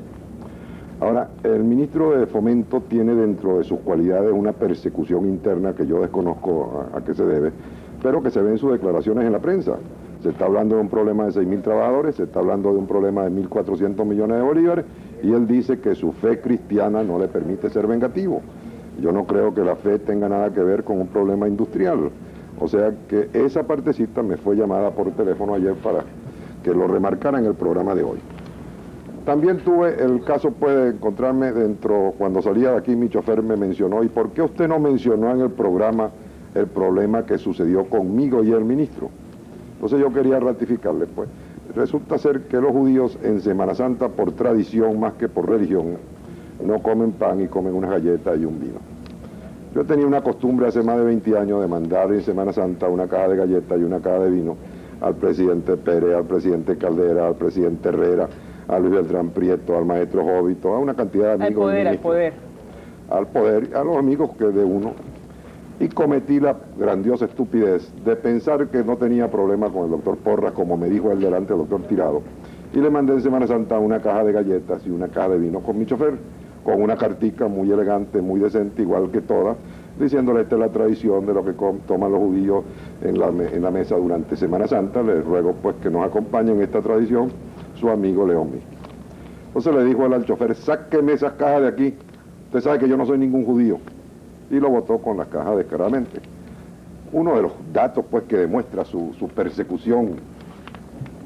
Ahora, el ministro de Fomento tiene dentro de sus cualidades una persecución interna que yo desconozco a qué se debe, pero que se ve en sus declaraciones en la prensa. Se está hablando de un problema de 6.000 trabajadores, se está hablando de un problema de 1.400 millones de bolívares, y él dice que su fe cristiana no le permite ser vengativo. Yo no creo que la fe tenga nada que ver con un problema industrial. O sea que esa partecita me fue llamada por teléfono ayer para que lo remarcara en el programa de hoy. También tuve el caso pues, de encontrarme cuando salía de aquí mi chofer me mencionó, ¿y por qué usted no mencionó en el programa el problema que sucedió conmigo y el ministro? Entonces yo quería ratificarle, pues, resulta ser que los judíos en Semana Santa, por tradición más que por religión, no comen pan y comen unas galletas y un vino. Yo tenía una costumbre hace más de 20 años de mandar en Semana Santa una caja de galletas y una caja de vino al presidente Pérez, al presidente Caldera, al presidente Herrera, a Luis Beltrán Prieto, al maestro Jovito, a una cantidad de amigos. Al poder. Al poder, a los amigos que de uno. Y cometí la grandiosa estupidez de pensar que no tenía problema con el doctor Porras, como me dijo él delante del doctor Tirado, y le mandé en Semana Santa una caja de galletas y una caja de vino con mi chofer, con una cartica muy elegante, muy decente, igual que todas, diciéndole esta es la tradición de lo que toman los judíos en la mesa durante Semana Santa. Les ruego pues que nos acompañe en esta tradición su amigo León Miskin. Entonces le dijo él al chofer, sáqueme esas cajas de aquí, usted sabe que yo no soy ningún judío, y lo botó con las cajas descaradamente. Uno de los datos pues que demuestra su persecución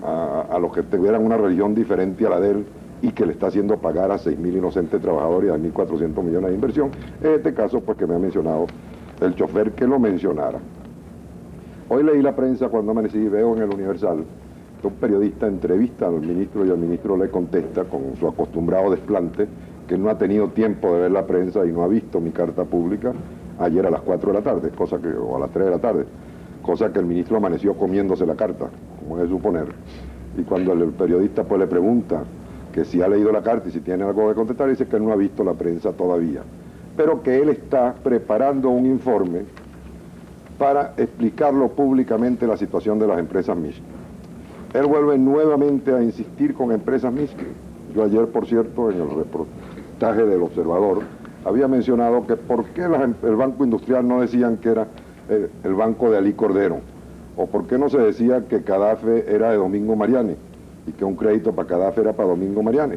a los que tuvieran una religión diferente a la de él y que le está haciendo pagar a 6.000 inocentes trabajadores y a 1.400 millones de inversión, en este caso pues que me ha mencionado el chofer que lo mencionara. Hoy leí la prensa cuando amanecí y veo en el Universal que un periodista entrevista al ministro y el ministro le contesta con su acostumbrado desplante que no ha tenido tiempo de ver la prensa y no ha visto mi carta pública ayer a las 4 de la tarde, o a las 3 de la tarde, cosa que el ministro amaneció comiéndose la carta, como es de suponer. Y cuando el periodista pues le pregunta que si ha leído la carta y si tiene algo que contestar, dice que no ha visto la prensa todavía, pero que él está preparando un informe para explicarlo públicamente la situación de las empresas Miskin. Él vuelve nuevamente a insistir con empresas Miskin. Yo ayer, por cierto, en el reportaje del Observador, había mencionado que por qué el Banco Industrial no decían que era el banco de Alí Cordero, o por qué no se decía que Cadafe era de Domingo Mariani, y que un crédito para Cadafe era para Domingo Mariani.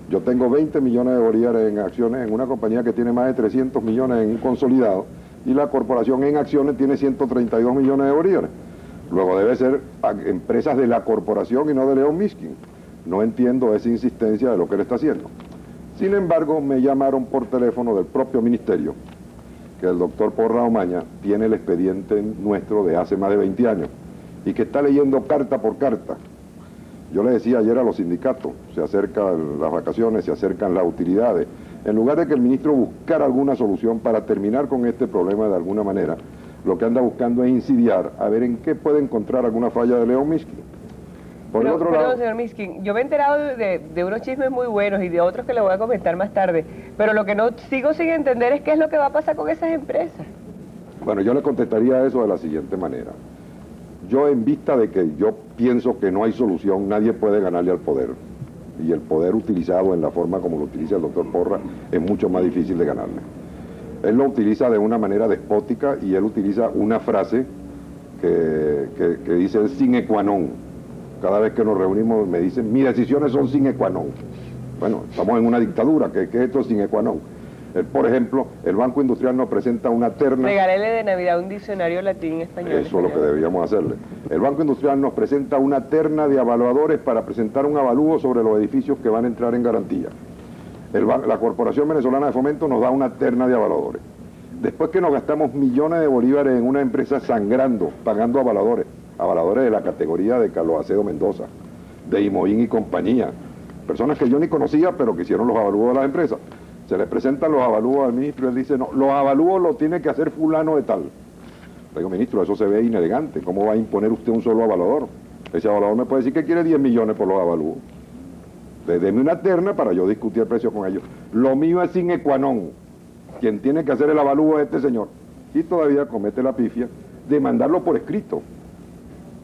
Yo tengo 20 millones de bolívares en acciones en una compañía que tiene más de 300 millones en un consolidado, y la corporación en acciones tiene 132 millones de bolívares. Luego debe ser empresas de la corporación y no de León Miskin. No entiendo esa insistencia de lo que él está haciendo. Sin embargo, me llamaron por teléfono del propio ministerio, que el doctor Porras Omaña tiene el expediente nuestro de hace más de 20 años, y que está leyendo carta por carta. Yo le decía ayer a los sindicatos, se acercan las vacaciones, se acercan las utilidades. En lugar de que el ministro buscara alguna solución para terminar con este problema de alguna manera, lo que anda buscando es insidiar a ver en qué puede encontrar alguna falla de León Miskin. Por el otro lado, señor Miskin, yo me he enterado de unos chismes muy buenos y de otros que le voy a comentar más tarde, pero lo que no sigo sin entender es qué es lo que va a pasar con esas empresas. Bueno, yo le contestaría eso de la siguiente manera. Yo, en vista de que yo pienso que no hay solución, nadie puede ganarle al poder. Y el poder utilizado en la forma como lo utiliza el doctor Porras es mucho más difícil de ganarle. Él lo utiliza de una manera despótica y él utiliza una frase que dice el sine qua non. Cada vez que nos reunimos me dicen, mis decisiones son sine qua non. Bueno, estamos en una dictadura, ¿qué es esto sine qua non? Por ejemplo, el Banco Industrial nos presenta una terna... Regálele de Navidad un diccionario latín-español. Eso es lo que deberíamos hacerle. El Banco Industrial nos presenta una terna de evaluadores para presentar un avalúo sobre los edificios que van a entrar en garantía. La Corporación Venezolana de Fomento nos da una terna de evaluadores. Después que nos gastamos millones de bolívares en una empresa sangrando, pagando avaladores de la categoría de Carlos Acedo Mendoza, de Imoín y compañía, personas que yo ni conocía, pero que hicieron los avalúos de las empresas. Se le presentan los avalúos al ministro y él dice, no, los avalúos los tiene que hacer fulano de tal. Le digo, ministro, eso se ve inelegante. ¿Cómo va a imponer usted un solo evaluador? Ese evaluador me puede decir que quiere 10 millones por los avalúos. Deme una terna para yo discutir el precio con ellos. Lo mío es sine qua non. Quien tiene que hacer el avalúo es este señor. Y todavía comete la pifia de mandarlo por escrito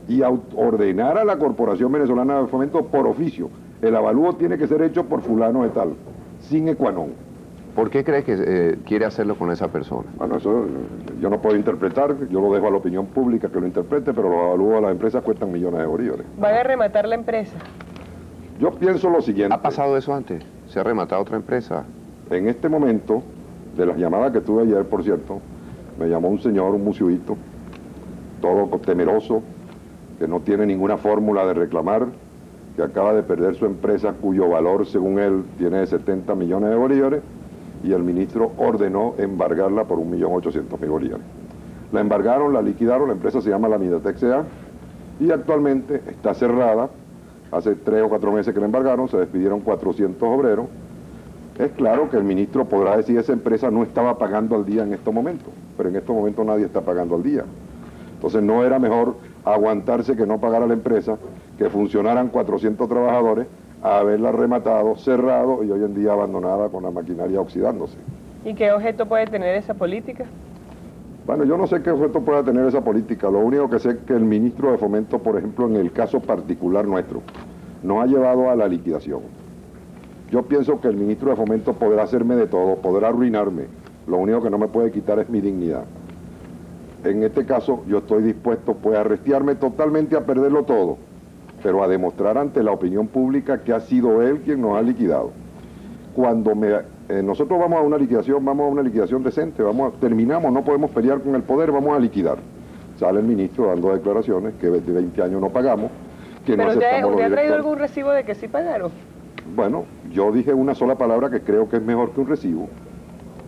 y ordenar a la Corporación Venezolana de Fomento por oficio. El avalúo tiene que ser hecho por fulano de tal, sine qua non. ¿Por qué cree que quiere hacerlo con esa persona? Bueno, eso yo no puedo interpretar, yo lo dejo a la opinión pública que lo interprete, pero los avalúos de las empresas cuestan millones de bolívares. ¿Van a rematar la empresa? Yo pienso lo siguiente. ¿Ha pasado eso antes? ¿Se ha rematado otra empresa? En este momento, de las llamadas que tuve ayer, por cierto, me llamó un señor, un musioito, todo temeroso, que no tiene ninguna fórmula de reclamar, que acaba de perder su empresa cuyo valor, según él, tiene de 70 millones de bolívares, y el ministro ordenó embargarla por 1.800.000 bolívares. La embargaron, la liquidaron, la empresa se llama la Midatex S.A. y actualmente está cerrada. Hace 3 o 4 meses que la embargaron, se despidieron 400 obreros. Es claro que el ministro podrá decir que esa empresa no estaba pagando al día en estos momentos, pero en estos momentos nadie está pagando al día. Entonces no era mejor aguantarse que no pagara la empresa, que funcionaran 400 trabajadores, a haberla rematado, cerrado y hoy en día abandonada con la maquinaria oxidándose. ¿Y qué objeto puede tener esa política? Bueno, yo no sé qué objeto pueda tener esa política. Lo único que sé es que el ministro de Fomento, por ejemplo, en el caso particular nuestro, nos ha llevado a la liquidación. Yo pienso que el ministro de Fomento podrá hacerme de todo, podrá arruinarme. Lo único que no me puede quitar es mi dignidad. En este caso, yo estoy dispuesto pues a restiarme totalmente, a perderlo todo, pero a demostrar ante la opinión pública que ha sido él quien nos ha liquidado. Cuando nosotros vamos a una liquidación decente, terminamos, no podemos pelear con el poder, vamos a liquidar. Sale el ministro dando declaraciones que de 20 años no pagamos, que no aceptamos los directores. ¿Usted ha traído algún recibo de que sí pagaron? Bueno, yo dije una sola palabra que creo que es mejor que un recibo,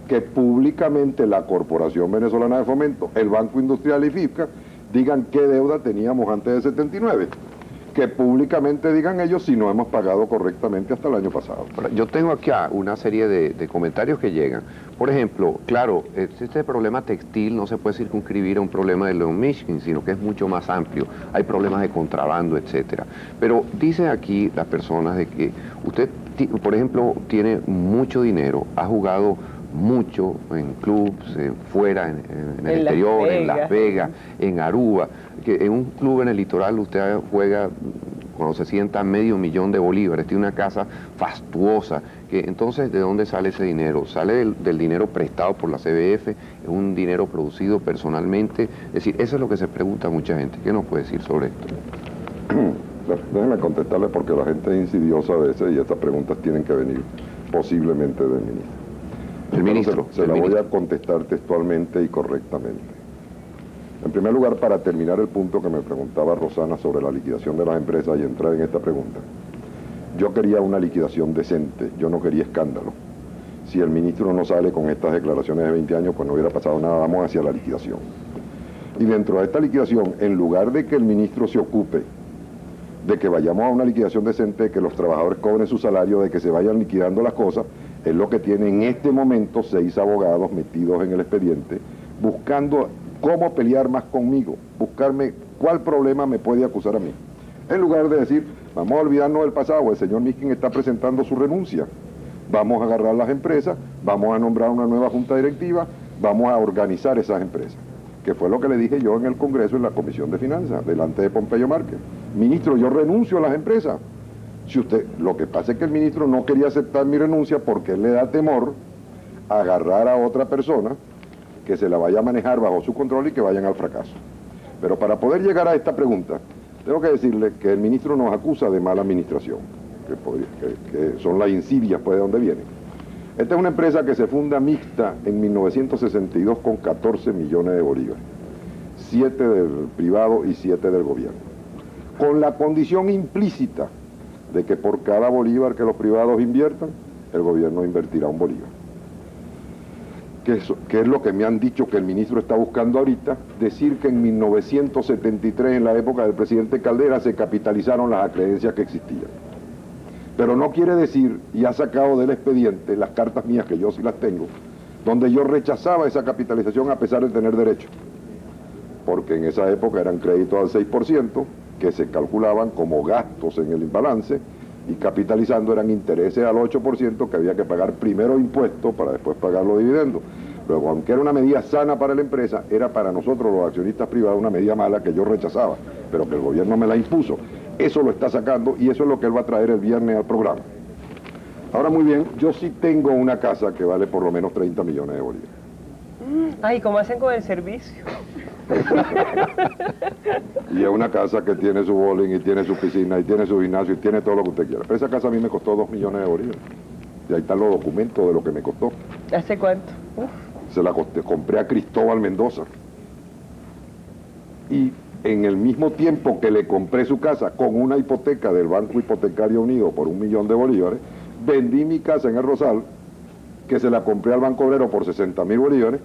que públicamente la Corporación Venezolana de Fomento, el Banco Industrial y FIFCA digan qué deuda teníamos antes de 79. Que públicamente digan ellos si no hemos pagado correctamente hasta el año pasado. Yo tengo aquí una serie de comentarios que llegan. Por ejemplo, claro, este problema textil no se puede circunscribir a un problema de León Mishkin, sino que es mucho más amplio. Hay problemas de contrabando, etcétera. Pero dicen aquí las personas de que usted, por ejemplo, tiene mucho dinero, ha jugado mucho en clubs, fuera, en el exterior, en Las Vegas, en Aruba, que en un club en el litoral usted juega cuando se sienta $500.000 de bolívares, tiene una casa fastuosa, que entonces ¿de dónde sale ese dinero? Sale del dinero prestado por la CBF, es un dinero producido personalmente, es decir, eso es lo que se pregunta mucha gente. ¿Qué nos puede decir sobre esto? Déjenme contestarle porque la gente es insidiosa a veces y estas preguntas tienen que venir posiblemente del ministro. El ministro. Se la voy a contestar textualmente y correctamente. En primer lugar, para terminar el punto que me preguntaba Rosana sobre la liquidación de las empresas y entrar en esta pregunta, yo quería una liquidación decente, yo no quería escándalo. Si el ministro no sale con estas declaraciones de 20 años, pues no hubiera pasado nada, vamos hacia la liquidación. Y dentro de esta liquidación, en lugar de que el ministro se ocupe de que vayamos a una liquidación decente, de que los trabajadores cobren su salario, de que se vayan liquidando las cosas, es lo que tiene en este momento 6 abogados metidos en el expediente, buscando cómo pelear más conmigo, buscarme cuál problema me puede acusar a mí. En lugar de decir, vamos a olvidarnos del pasado, el señor Mishkin está presentando su renuncia, vamos a agarrar las empresas, vamos a nombrar una nueva junta directiva, vamos a organizar esas empresas, que fue lo que le dije yo en el Congreso, en la Comisión de Finanzas, delante de Pompeyo Márquez. Ministro, yo renuncio a las empresas. Lo que pasa es que el ministro no quería aceptar mi renuncia porque él le da temor a agarrar a otra persona que se la vaya a manejar bajo su control y que vayan al fracaso. Pero para poder llegar a esta pregunta, tengo que decirle que el ministro nos acusa de mala administración, que son las insidias pues de donde vienen. Esta es una empresa que se funda mixta en 1962 con 14 millones de bolívares, 7 del privado y 7 del gobierno, con la condición implícita de que por cada bolívar que los privados inviertan, el gobierno invertirá un bolívar. ¿Qué es lo que me han dicho que el ministro está buscando ahorita? Decir que en 1973, en la época del presidente Caldera, se capitalizaron las acreencias que existían. Pero no quiere decir, y ha sacado del expediente las cartas mías, que yo sí las tengo, donde yo rechazaba esa capitalización a pesar de tener derecho. Porque en esa época eran créditos al 6%, que se calculaban como gastos en el balance, y capitalizando eran intereses al 8%, que había que pagar primero impuestos para después pagar los dividendos. Pero aunque era una medida sana para la empresa, era para nosotros los accionistas privados una medida mala que yo rechazaba, pero que el gobierno me la impuso. Eso lo está sacando y eso es lo que él va a traer el viernes al programa. Ahora, muy bien, yo sí tengo una casa que vale por lo menos 30 millones de bolívares. Ay, ¿cómo hacen con el servicio? Y es una casa que tiene su bowling, y tiene su piscina, y tiene su gimnasio, y tiene todo lo que usted quiera. Pero esa casa a mí me costó 2 millones de bolívares. Y ahí están los documentos de lo que me costó. ¿Hace cuánto? Se la compré a Cristóbal Mendoza. Y en el mismo tiempo que le compré su casa con una hipoteca del Banco Hipotecario Unido por 1 millón de bolívares, vendí mi casa en el Rosal, que se la compré al Banco Obrero por 60.000 bolívares,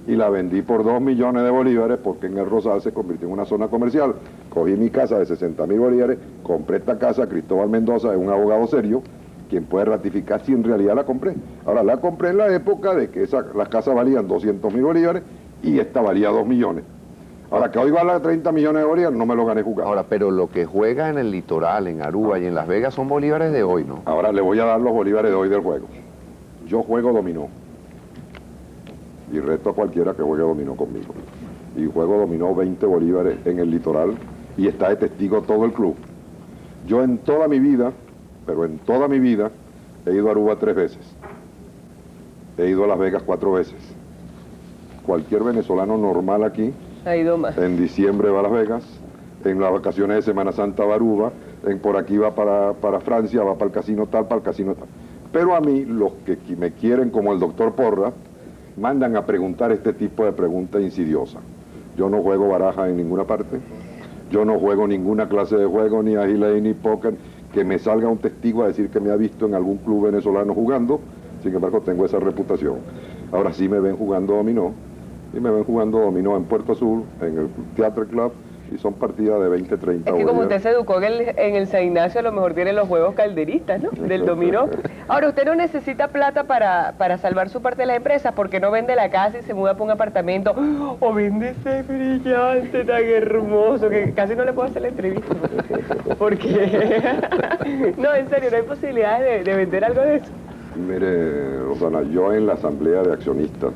y la vendí por 2 millones de bolívares porque en el Rosal se convirtió en una zona comercial. Cogí mi casa de 60.000 bolívares, compré esta casa, Cristóbal Mendoza es un abogado serio, quien puede ratificar si en realidad la compré. Ahora, la compré en la época de que las casas valían 200.000 bolívares y esta valía 2 millones. Ahora, que hoy vale 30 millones de bolívares, no me lo gané jugando. Ahora, pero lo que juega en el litoral, en Aruba y en Las Vegas son bolívares de hoy, ¿no? Ahora le voy a dar los bolívares de hoy del juego. Yo juego dominó. Y reto a cualquiera que juegue dominó conmigo. Y juego dominó 20 bolívares en el litoral y está de testigo todo el club. Yo en toda mi vida, pero en toda mi vida, he ido a Aruba 3 veces. He ido a Las Vegas 4 veces. Cualquier venezolano normal aquí, Ha ido más. en diciembre va a Las Vegas, en las vacaciones de Semana Santa va a Aruba, por aquí va para Francia, va para el casino tal, para el casino tal. Pero a mí, los que me quieren como el doctor Porra, mandan a preguntar este tipo de preguntas insidiosas. Yo no juego baraja en ninguna parte, yo no juego ninguna clase de juego, ni agilé ni póker, que me salga un testigo a decir que me ha visto en algún club venezolano jugando. Sin embargo, tengo esa reputación. Ahora sí me ven jugando dominó, y me ven jugando dominó en Puerto Azul, en el Theatre Club, y son partidas de 20, 30 Es que como bolívares. usted se educó en el San Ignacio, a lo mejor tiene los juegos calderistas, ¿no? Del dominó. Ahora, usted no necesita plata para salvar su parte de la empresa, porque no vende la casa y se muda para un apartamento, o vende ese brillante tan hermoso, que casi no le puedo hacer la entrevista. Porque, no, en serio, no hay posibilidades de vender algo de eso. Mire, Rosana, yo en la asamblea de accionistas